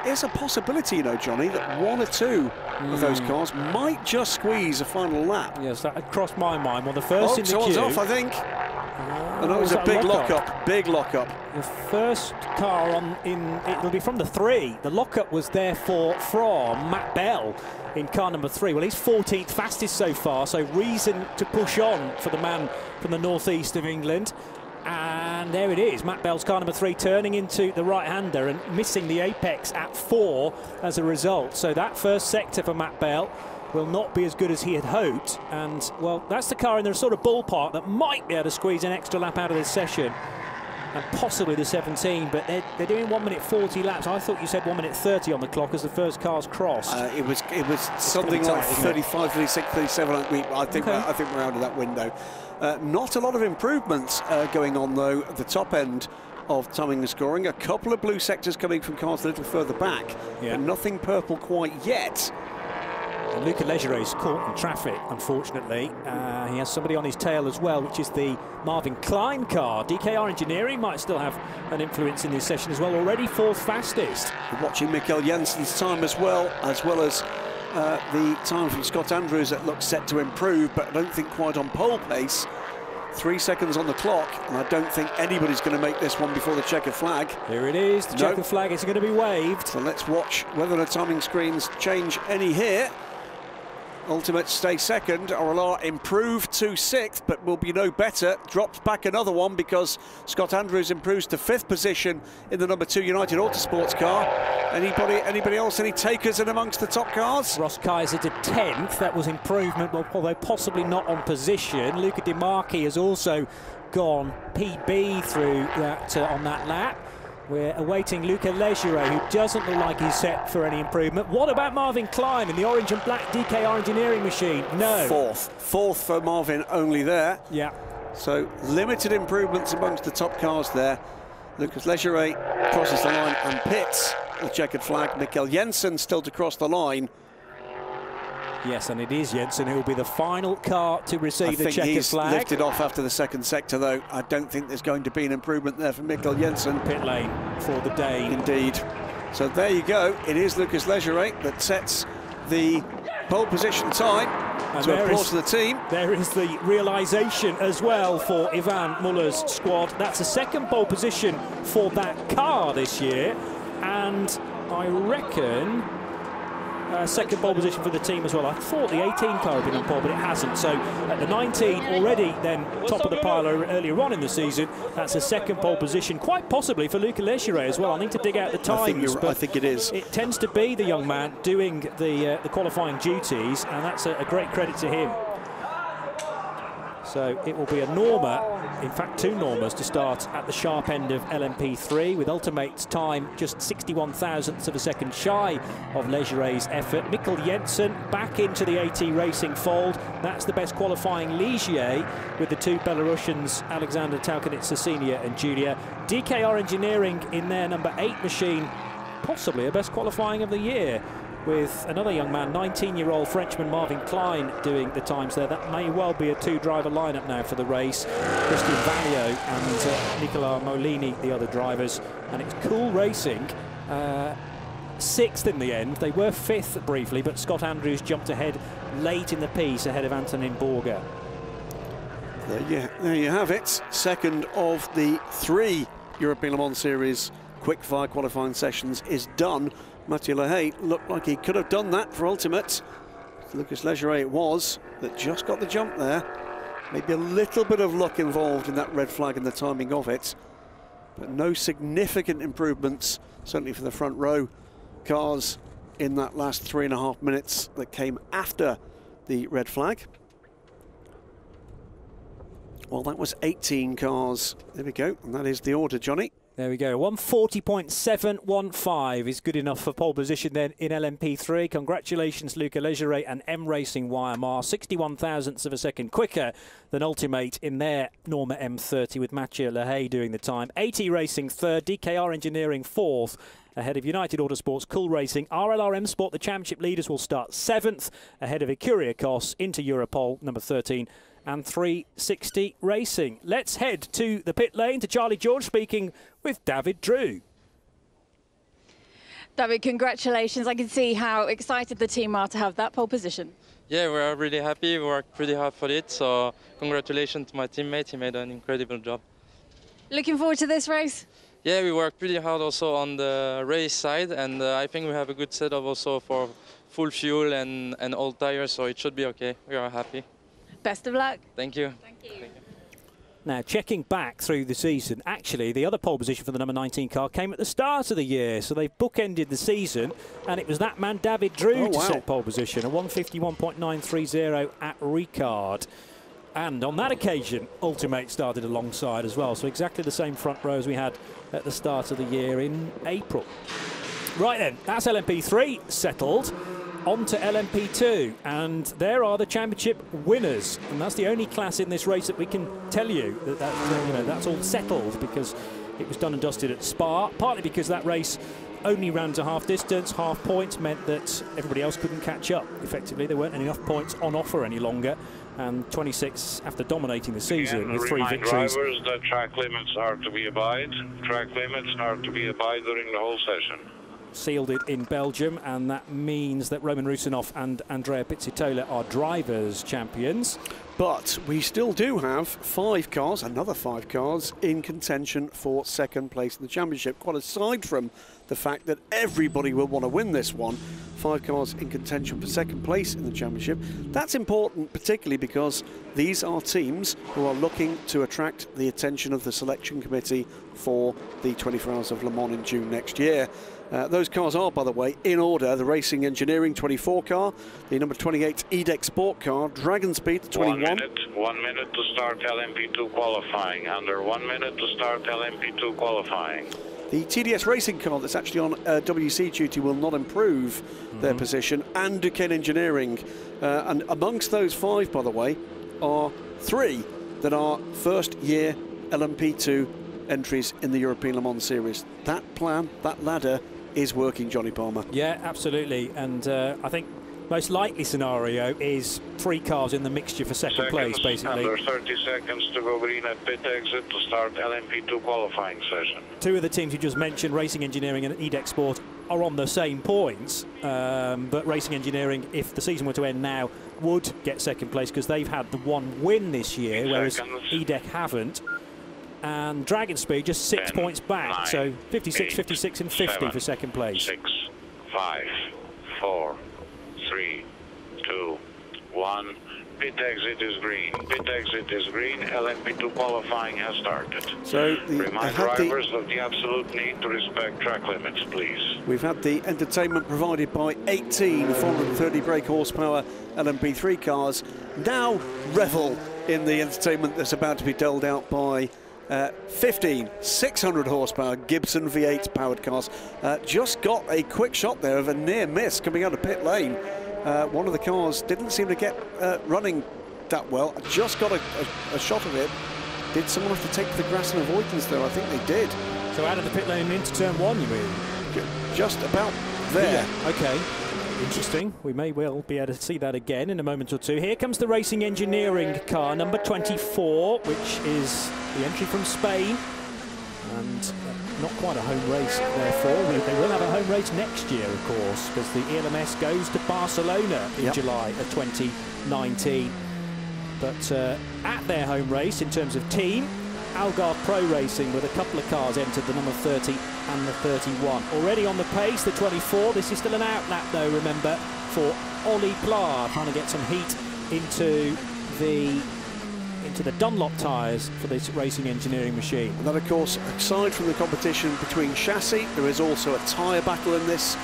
It's a possibility, you know, Johnny, that one or two of those cars might just squeeze a final lap. Yes, that had crossed my mind. Well, the first in the queue... off, I think. And that was a big lock-up, big lock-up. The first car it'll be from the 3. The lock-up was therefore from Matt Bell in car number 3. Well, he's 14th fastest so far, so reason to push on for the man from the northeast of England. And there it is, Matt Bell's car number 3 turning into the right-hander and missing the apex at 4 as a result. So that first sector for Matt Bell will not be as good as he had hoped. And, well, that's the car in the sort of ballpark that might be able to squeeze an extra lap out of this session. And possibly the 17, but they're doing 1 minute 40 laps. I thought you said 1 minute 30 on the clock as the first car's crossed. It was something like 35, 36, 37. I think we're out of that window. Not a lot of improvements going on, though, at the top end of timing and scoring. A couple of blue sectors coming from cars a little further back, but nothing purple quite yet. And Luca Legere is caught in traffic, unfortunately. He has somebody on his tail as well, which is the Marvin Klein car. DKR Engineering might still have an influence in this session as well, already 4th fastest. We're watching Mikael Jensen's time as well as the time from Scott Andrews that looks set to improve, but I don't think quite on pole pace. 3 seconds on the clock, and I don't think anybody's going to make this one before the checkered flag. Here it is, the checkered flag is going to be waved. So let's watch whether the timing screens change any here. Ultimate stay second, Aurelard improved to 6th, but will be no better. Drops back another one because Scott Andrews improves to 5th position in the number 2 United Autosports car. Anybody else, any takers in amongst the top cars? Ross Kaiser to 10th, that was improvement, although possibly not on position. Luca Di Marchi has also gone PB through that on that lap. We're awaiting Luca Legere, who doesn't look like he's set for any improvement. What about Marvin Klein in the orange and black DKR Engineering machine? No. 4th for Marvin only there. Yeah. So limited improvements amongst the top cars there. Lucas Legere crosses the line and pits the checkered flag. Mikael Jensen still to cross the line. Yes, and it is Jensen who will be the final car to receive the checkered flag. He's lifted off after the second sector, though. I don't think there's going to be an improvement there for Mikael Jensen. Pit lane for the day. Indeed. So there you go. It is Lucas Legere that sets the pole position time. And to applause to the team. There is the realisation as well for Ivan Muller's squad. That's a second pole position for that car this year. And I reckon... second pole position for the team as well. I thought the 18 car had been on pole, but it hasn't. So at the 19, already then top of the pile earlier on in the season, that's a second pole position, quite possibly for Luca Legere as well. I need to dig out the times. I think it is. It tends to be the young man doing the qualifying duties, and that's a great credit to him. So it will be a Norma, in fact 2 Normas to start at the sharp end of LMP3, with Ultimate's time just 61 thousandths of a second shy of Legere's effort. Mikkel Jensen back into the AT Racing fold. That's the best qualifying Ligier, with the 2 Belarusians, Alexander Taukanitsa Senior and Junior. DKR Engineering in their number 8 machine, possibly a best qualifying of the year, with another young man, 19-year-old Frenchman Marvin Klein, doing the times there. That may well be a 2-driver lineup now for the race. Christian Valio and Nicola Molini, the other drivers. And it's cool racing. 6th in the end. They were 5th briefly, but Scott Andrews jumped ahead late in the piece ahead of Antonin Borger. There you have it. Second of the 3 European Le Mans Series quick-fire qualifying sessions is done. Mathieu Lehay looked like he could have done that for Ultimate. Lucas Legere it was that just got the jump there. Maybe a little bit of luck involved in that red flag and the timing of it, but no significant improvements, certainly for the front row cars in that last 3.5 minutes that came after the red flag. Well, that was 18 cars. There we go, and that is the order, Johnny. There we go. 140.715 is good enough for pole position then in LMP3. Congratulations, Luca Legere and M Racing YMR. 61 thousandths of a second quicker than Ultimate in their Norma M30, with Mathieu Lehay doing the time. AT Racing third, DKR Engineering fourth, ahead of United Autosports, Cool Racing. RLRM Sport, the championship leaders, will start 7th, ahead of Ecuria Cos into Europol, number 13. And 360 Racing. Let's head to the pit lane to Charlie George speaking with David Drew. David, congratulations. I can see how excited the team are to have that pole position. Yeah, we are really happy. We worked pretty hard for it. So congratulations to my teammate. He made an incredible job. Looking forward to this race? Yeah, we worked pretty hard also on the race side. And I think we have a good setup also for full fuel and old tires. So it should be okay. We are happy. Best of luck. Thank you. Thank you. Thank you. Now, checking back through the season, actually, the other pole position for the number 19 car came at the start of the year. So they've bookended the season, and it was that man, David Drew, to set pole position, a 151.930 at Ricard. And on that occasion, Ultimate started alongside as well. So exactly the same front row as we had at the start of the year in April. Right then, that's LMP3 settled. On to LMP2, and there are the championship winners, and that's the only class in this race that we can tell you that that's all settled, because it was done and dusted at Spa, partly because that race only ran to half distance. Half points meant that everybody else couldn't catch up. Effectively, there weren't enough points on offer any longer, and 26 after dominating the season with 3 victories. Drivers that track limits are to be abided. Track limits are to be abided during the whole session. Sealed it in Belgium, and that means that Roman Rusinov and Andrea Pizzitola are drivers' champions. But we still do have 5 cars, another 5 cars, in contention for second place in the championship. Quite aside from the fact that everybody will want to win this one, 5 cars in contention for second place in the championship. That's important, particularly because these are teams who are looking to attract the attention of the selection committee for the 24 Hours of Le Mans in June next year. Those cars are, by the way, in order: the Racing Engineering 24 car, the number 28 EDEC Sport car, Dragon Speed 21. 1 minute to start LMP2 qualifying. Under 1 minute to start LMP2 qualifying. The TDS Racing car that's actually on WC duty will not improve their position, and Duquesne Engineering. And amongst those 5, by the way, are 3 that are first-year LMP2 entries in the European Le Mans Series. That plan, that ladder, is working, Johnny Palmer. Yeah, absolutely. And I think most likely scenario is 3 cars in the mixture for second place, basically. Under 30 seconds to go green at pit exit to start LMP2 qualifying session. 2 of the teams you just mentioned, Racing Engineering and EDEC Sport, are on the same points. But Racing Engineering, if the season were to end now, would get second place because they've had the 1 win this year, whereas EDEC haven't. And Dragon Speed just 6 points back, 9, so 56, 8, 56 and 50 7, for second place. 6, 5, 4, 3, 2, 1. Pit exit is green. Pit exit is green. LMP2 qualifying has started. So remind drivers of the absolute need to respect track limits, please. We've had the entertainment provided by 18 430 brake horsepower LMP3 cars. Now revel in the entertainment that's about to be doled out by 15 600 horsepower Gibson V8 powered cars. Just got a quick shot there of a near miss coming out of pit lane. One of the cars didn't seem to get running that well. Just got a shot of it. Did someone have to take the grass and avoidance though? I think they did. So out of the pit lane into turn 1, you mean? Just about there. Yeah, okay. Interesting. We may well be able to see that again in a moment or two. Here comes the Racing Engineering car, number 24, which is the entry from Spain. And not quite a home race, therefore. They will have a home race next year, of course, because the ELMS goes to Barcelona in July of 2019. But at their home race, in terms of team, Algarve Pro Racing, with a couple of cars entered, the number 30 and the 31. Already on the pace, the 24. This is still an out lap, though, remember, for Ollie Pla, trying to get some heat into the Dunlop tyres for this racing engineering machine. And that, of course, aside from the competition between chassis, there is also a tyre battle in this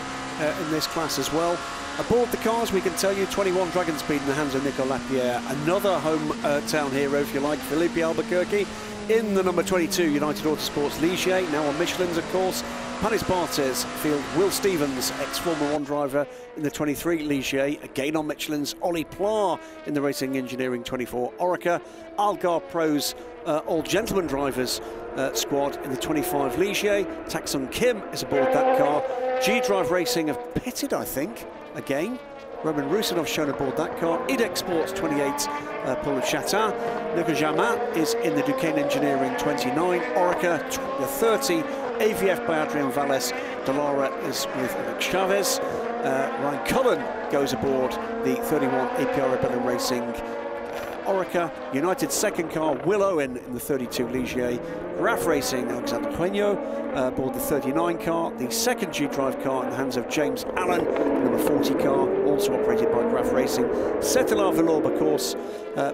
class as well. Aboard the cars, we can tell you, 21 Dragon Speed in the hands of Nicolas Lapierre. Another hometown hero, if you like, Felipe Albuquerque. In the number 22, United Autosports Ligier, now on Michelin's, of course. Panis Barthez field Will Stevens, ex-Formula 1 driver in the 23 Ligier, again on Michelin's. Ollie Pla in the Racing Engineering 24 Orica. Algarve Pro's all-gentleman drivers squad in the 25 Ligier. Tak-Sung Kim is aboard that car. G-Drive Racing have pitted, I think, again. Roman Rusinov shown aboard that car. IDEX Sports 28, Paul of Chatin. Nico Jamin is in the Duquesne Engineering 29. Orica, the 30. AVF by Adrian Valles. Dallara is with Alex Chavez. Ryan Cullen goes aboard the 31 APR Rebellion Racing Orica. United second car, Will Owen in the 32 Ligier. Graf Racing, Alexander Jueño aboard the 39 car. The second G-Drive car in the hands of James Allen, the number 40 car, also operated by Graf Racing. Setelar Villorbe, of course,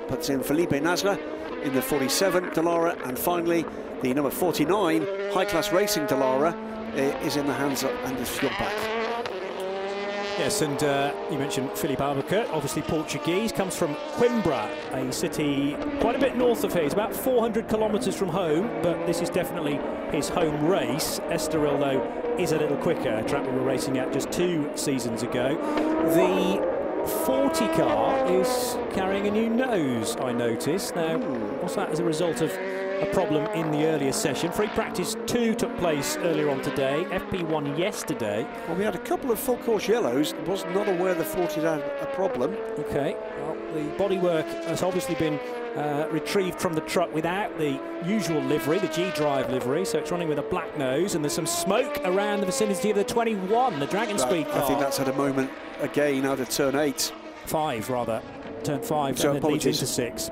puts in Felipe Nasler in the 47 Dallara, and finally the number 49 High-Class Racing Dallara is in the hands of Anders Fjordbach. Yes, and you mentioned Filipe Albuquerque, obviously Portuguese, comes from Coimbra, a city quite a bit north of here. It's about 400 kilometres from home, but this is definitely his home race. Estoril, though, is a little quicker, a track we were racing at just 2 seasons ago. The 40 car is carrying a new nose, I noticed. Now, what's that as a result of a problem in the earlier session? Free practice 2 took place earlier on today, FP1 yesterday. Well, we had a couple of full course yellows. Was not aware the 40 had a problem. Okay, well, the bodywork has obviously been retrieved from the truck without the usual livery, the G-Drive livery, so it's running with a black nose, and there's some smoke around the vicinity of the 21, the Dragon Speed car. I think that's had a moment again out of turn 8. 5, rather. Turn 5, so and then leads into 6.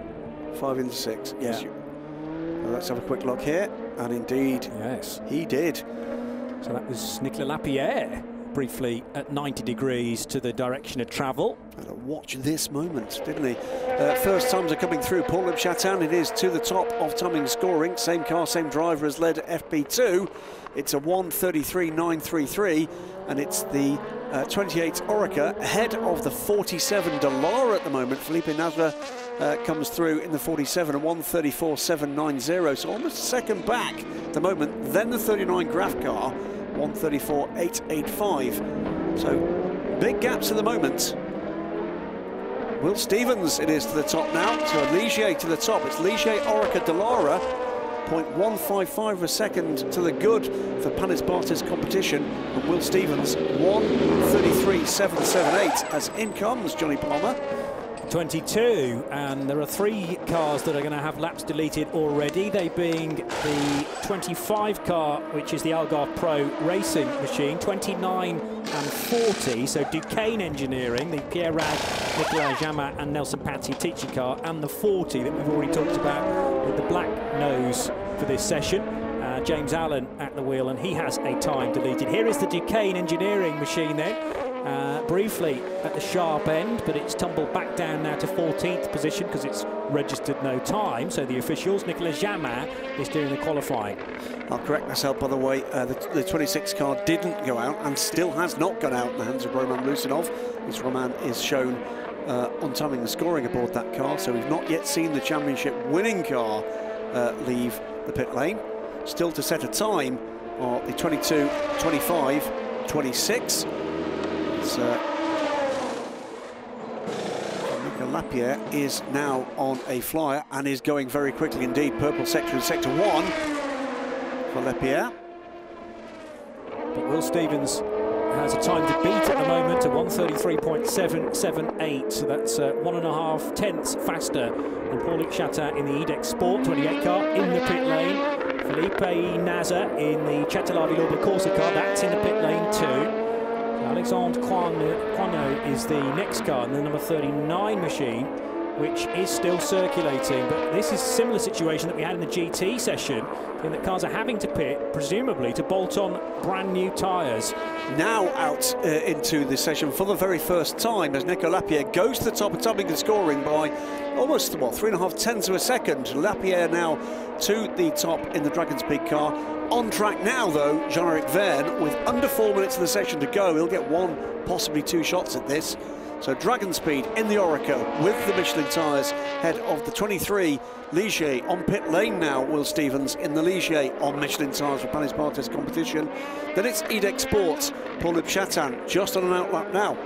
5 into 6, yes. Yeah. Well, let's have a quick look here, and indeed, yes, he did. So that was Nicolas Lapierre, briefly at 90 degrees to the direction of travel. And watch this moment, didn't he? First times are coming through. Paul of Chatin, it is to the top of timing scoring. Same car, same driver as led FP2. It's a 1:33.933, and it's the 28 Orica ahead of the 47 Dallara at the moment. Felipe Nasler comes through in the 47, a 1:34.790, so almost a second back at the moment. Then the 39 Graf car, 1:34.885. So big gaps at the moment. Will Stevens, it is to the top now. So Ligier to the top. It's Ligier, Orica, Dallara. 0.155 of a second to the good for Panis Barthez competition. And Will Stevens, 1:33.778 as in comes Johnny Palmer. 22, and there are 3 cars that are going to have laps deleted already, they being the 25 car, which is the Algarve Pro Racing machine, 29 and 40, so Duquesne Engineering, the Pierre Rad, Nicolas Jamin and Nelson Patty-Ticci car, and the 40 that we've already talked about with the black nose for this session. James Allen at the wheel, and he has a time deleted. Here is the Duquesne Engineering machine then. Briefly at the sharp end, but it's tumbled back down now to 14th position because it's registered no time. So the officials, Nicolas Jamin is doing the qualifying. I'll correct myself, by the way, the 26 car didn't go out and still has not gone out in the hands of Roman Rusinov. This Roman is shown on timing and scoring aboard that car, so we've not yet seen the championship winning car leave the pit lane. Still to set a time are the 22, 25, 26. Nicolas Lapierre is now on a flyer and is going very quickly indeed. Purple sector in sector 1 for Lapierre. But Will Stevens has a time to beat at the moment, at 1:33.778, so that's 1.5 tenths faster than Paul Chatin in the IDEX Sport 28 car in the pit lane. Felipe Nasr in the Chatelavi-Lorba Corsa car, that's in the pit lane too. Alexandre Quano is the next car, and the number 39 machine, which is still circulating. But this is a similar situation that we had in the GT session, in that cars are having to pit, presumably, to bolt on brand new tyres. Now out into the session for the very first time as Nico Lapierre goes to the top, atomic and scoring by almost, what, 3.5 tenths of a second. Lapierre now to the top in the Dragon's Peak car. On track now, though, Jean-Eric Verne, with under 4 minutes of the session to go. He'll get one, possibly two shots at this. So Dragon Speed in the Orica with the Michelin tyres, head of the 23 Ligier. On pit lane now, Will Stevens in the Ligier on Michelin tyres for Panis Barthez competition. Then it's Edec Sports, Paul-Loup Chatin just on an outlap now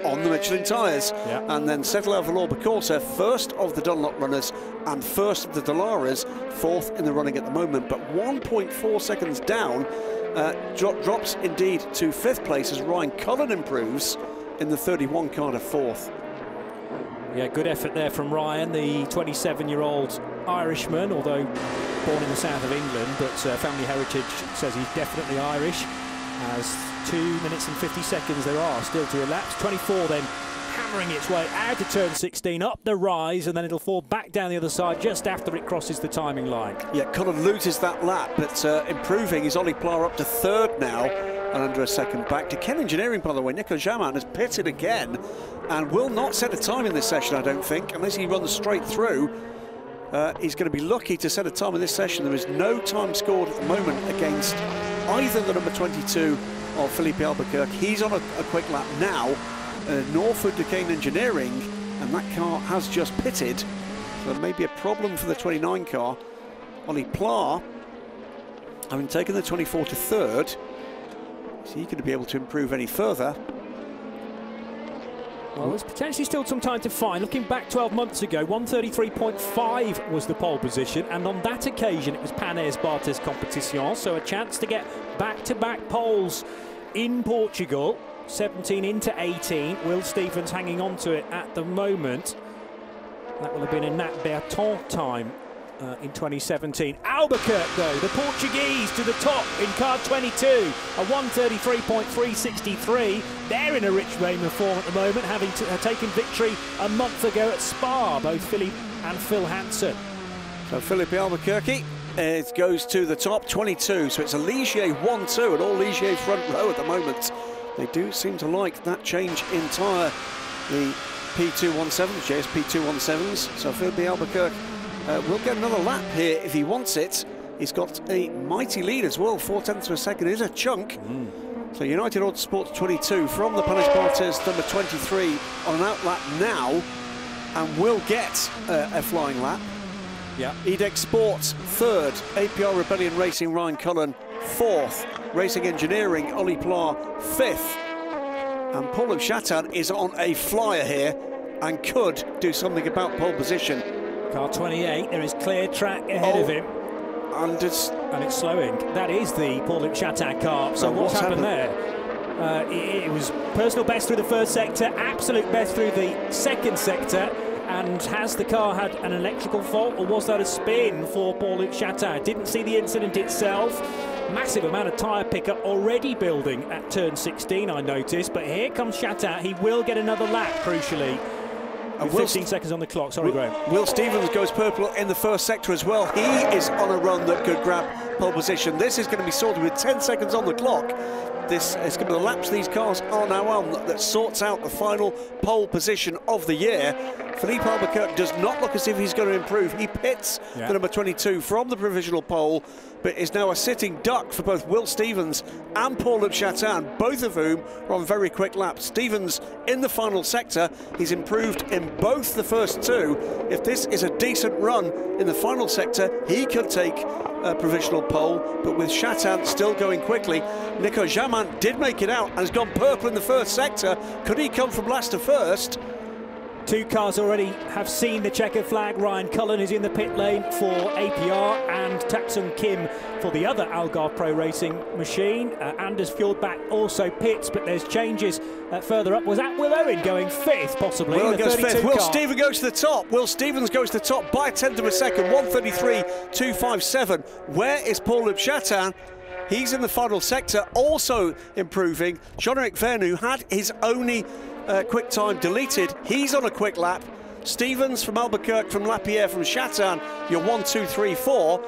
on the Michelin tyres. Yeah. And then Chatelavi-Lorba Corsa, first of the Dunlop runners and first of the Dalaras, fourth in the running at the moment, but 1.4 seconds down, drops indeed to fifth place as Ryan Cullen improves in the 31 car to fourth. Yeah, good effort there from Ryan, the 27-year-old Irishman, although born in the south of England, but family heritage says he's definitely Irish, as 2 minutes and 50 seconds there are still to elapse. 24 then hammering its way out of turn 16, up the rise, and then it'll fall back down the other side just after it crosses the timing line. Yeah, Cullen loses that lap, but improving is Ollie Pla up to third now, and under a second back to Ken Engineering, by the way. Nico Jamin has pitted again and will not set a time in this session, I don't think, unless he runs straight through. He's going to be lucky to set a time in this session. There is no time scored at the moment against either the number 22 of Felipe Albuquerque. He's on a quick lap now. Northwood Duquesne Engineering, and that car has just pitted, so there may be a problem for the 29 car. Ollie Pla, having taken the 24 to third, is he going to be able to improve any further? Well, there's potentially still some time to find. Looking back 12 months ago, 133.5 was the pole position, and on that occasion it was Panis Barthez competition, so a chance to get back-to-back poles in Portugal. 17 into 18. Will Stevens hanging on to it at the moment. That will have been a Nat Berton time in 2017. Albuquerque, though, the Portuguese to the top in car 22, a 133.363. They're in a rich vein of form at the moment, having taken victory a month ago at Spa, both Philippe and Phil Hansen. So Philippe Albuquerque, it goes to the top 22, so it's a Ligier 1-2 and all Ligier front row at the moment. They do seem to like that change in tyre, the P217s, JSP 217s. So Philippe Albuquerque will get another lap here if he wants it. He's got a mighty lead as well, 4 tenths of a second is a chunk. So United Autosports 22 from the Panis Barthez number 23 on an outlap now, and will get a flying lap. Yeah. Edec Sports third, APR Rebellion Racing Ryan Cullen fourth, Racing Engineering Ollie Pla fifth, and Paul-Loup Chatin is on a flyer here and could do something about pole position. Car 28, there is clear track ahead of him. And it's slowing. That is the Paul-Loup Chatin car. So what's happened there? It was personal best through the first sector, absolute best through the second sector. And has the car had an electrical fault, or was that a spin for Paul-Loup Chatin? Didn't see the incident itself. Massive amount of tyre pickup already building at turn 16, I noticed. But here comes Chatin. He will get another lap, crucially. With 15 seconds on the clock. Sorry, Graham. Will Stevens goes purple in the first sector as well. He is on a run that could grab pole position. This is going to be sorted with 10 seconds on the clock. This is going to be the laps these cars are now on that sorts out the final pole position of the year. Philippe Albuquerque does not look as if he's going to improve. He pits the number 22 from the provisional pole, but is now a sitting duck for both Will Stevens and Paul-Loup Chatin, both of whom are on very quick laps. Stevens in the final sector, he's improved in both the first two. If this is a decent run in the final sector, he could take a provisional pole, but with Chatin still going quickly, Nico Jamin did make it out and has gone purple in the first sector. Could he come from last to first? Two cars already have seen the checkered flag. Ryan Cullen is in the pit lane for APR and Tak-Sung Kim for the other Algarve Pro Racing machine. Anders Fjordbach also pits, but there's changes further up. Was that Will Owen going fifth, possibly? Will goes fifth. Will car. Stevens goes to the top. Will Stevens goes to the top by a tenth of a second, 1:33.257. Where is Paul-Loup Chatin? He's in the final sector, also improving. Jean-Eric Vergne had his only quick time deleted. He's on a quick lap. Stevens from Albuquerque, from Lapierre, from Chatin, you're 1, 2, 3, 4.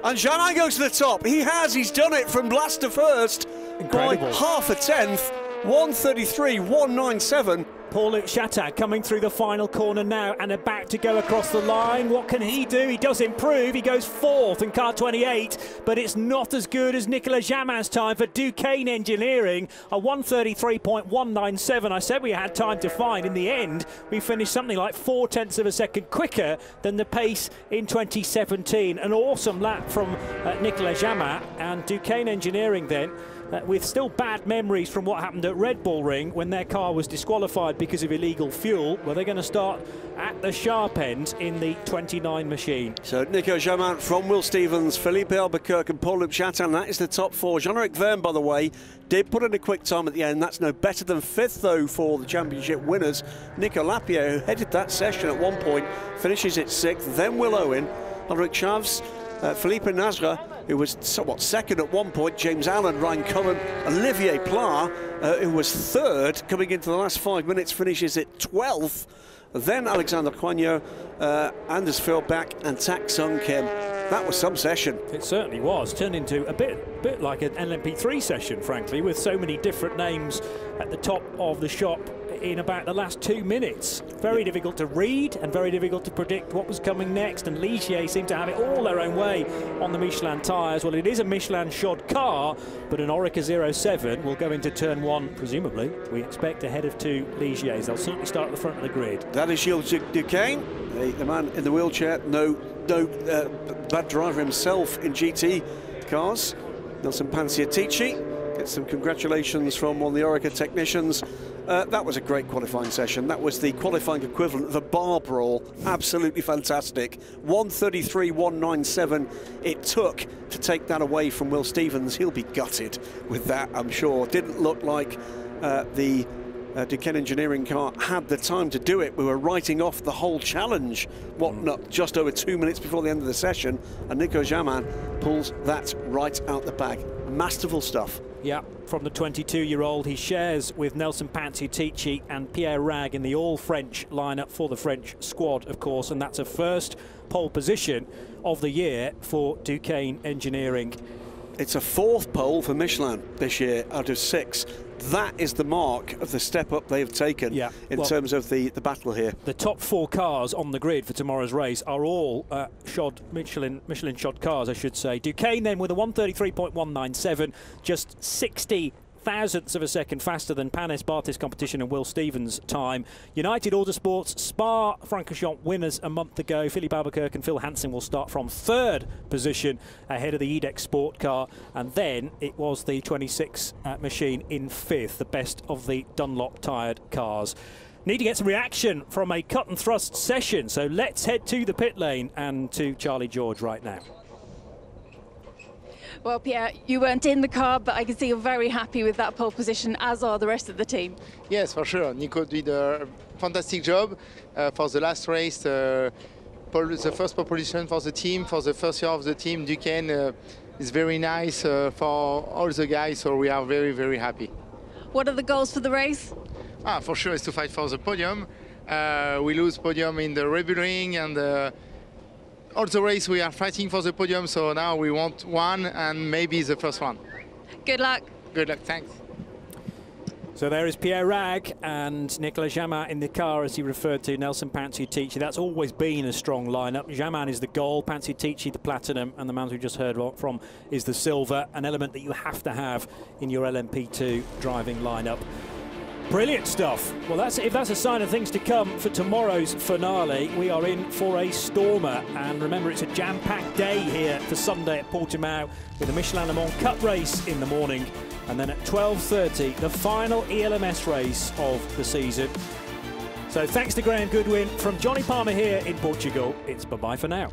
And Janin goes to the top. He's done it from last to first. Incredible. By half a tenth, 1:33.197. Paul-Loup Chatin coming through the final corner now and about to go across the line. What can he do? He does improve. He goes fourth in car 28, but it's not as good as Nicolas Jamin's time for Duquesne Engineering, a 1:33.197. I said we had time to find. In the end, we finished something like 0.4 of a second quicker than the pace in 2017. An awesome lap from Nicolas Jamin, and Duquesne Engineering then, with still bad memories from what happened at Red Bull Ring when their car was disqualified because of illegal fuel. Well, they're going to start at the sharp end in the 29 machine. So Nico Jamin from Will Stevens, Philippe Albuquerque and Paul-Loup Chatin, that is the top four. Jean-Eric Vergne, by the way, did put in a quick time at the end. That's no better than fifth, though, for the championship winners. Nico Lapierre, who headed that session at one point, finishes it sixth. Then Will Owen, Henrik Chavs, Philippe Nasra, who was somewhat second at one point, James Allen, Ryan Cullen, Olivier Pla, who was third, coming into the last 5 minutes, finishes at 12th. Then Alexander Coignot, Anders Fjordbach and Tak-Sung Kim. That was some session. It certainly was. Turned into a bit like an LMP3 session, frankly, with so many different names at the top of the shop in about the last 2 minutes. Very difficult to read and very difficult to predict what was coming next, and Ligier seemed to have it all their own way on the Michelin tyres. Well, it is a Michelin shod car, but an Oreca 07 will go into turn one, presumably, we expect, ahead of two Ligiers. They'll certainly start at the front of the grid. That is Gilles Duquesne, the man in the wheelchair, no bad driver himself in GT cars. Nelson Panciatici gets some congratulations from one of the Oreca technicians. That was a great qualifying session. That was the qualifying equivalent of a bar brawl. Absolutely fantastic. 1:33.197 it took to take that away from Will Stevens. He'll be gutted with that, I'm sure. Didn't look like the Duquesne Engineering car had the time to do it. We were writing off the whole challenge, just over 2 minutes before the end of the session, and Nico Jamin pulls that right out the bag. Masterful stuff. Yeah, from the 22-year-old, he shares with Nelson Panciatici and Pierre Rag in the all-French lineup for the French squad, of course, and that's a first pole position of the year for Duquesne Engineering. It's a fourth pole for Michelin this year out of 6. That is the mark of the step up they've taken in terms of the battle here. The top 4 cars on the grid for tomorrow's race are all Michelin shod cars, I should say. Duquesne then with a 1:33.197, just 60 thousandths of a second faster than Panis Bartis competition and Will Stevens' time. United Autosports Spa-Francorchamps winners a month ago. Philippe Albuquerque and Phil Hansen will start from 3rd position ahead of the EDEX Sport car, and then it was the 26 machine in 5th, the best of the Dunlop tired cars. Need to get some reaction from a cut and thrust session, so let's head to the pit lane and to Charlie George right now. Well, Pierre, you weren't in the car, but I can see you're very happy with that pole position, as are the rest of the team. Yes, for sure. Nico did a fantastic job for the last race. The first pole position for the team, for the first year of the team. Duquesne is very nice for all the guys, so we are very, very happy. What are the goals for the race? For sure, it's to fight for the podium. We lose podium in the Red Bull Ring, and all the race we are fighting for the podium, so now we want one and maybe the first one. Good luck. Good luck, thanks. So there is Pierre Rag and Nicolas Jamin in the car, as he referred to, Nelson Panciatici. That's always been a strong lineup. Jamin is the gold, Panciatici the platinum, and the man we just heard from is the silver, an element that you have to have in your LMP2 driving lineup. Brilliant stuff. Well, if that's a sign of things to come for tomorrow's finale, we are in for a stormer. And remember, it's a jam-packed day here for Sunday at Portimão with the Michelin Le Mans Cup race in the morning. And then at 12:30, the final ELMS race of the season. So thanks to Graham Goodwin from Johnny Palmer here in Portugal. It's bye-bye for now.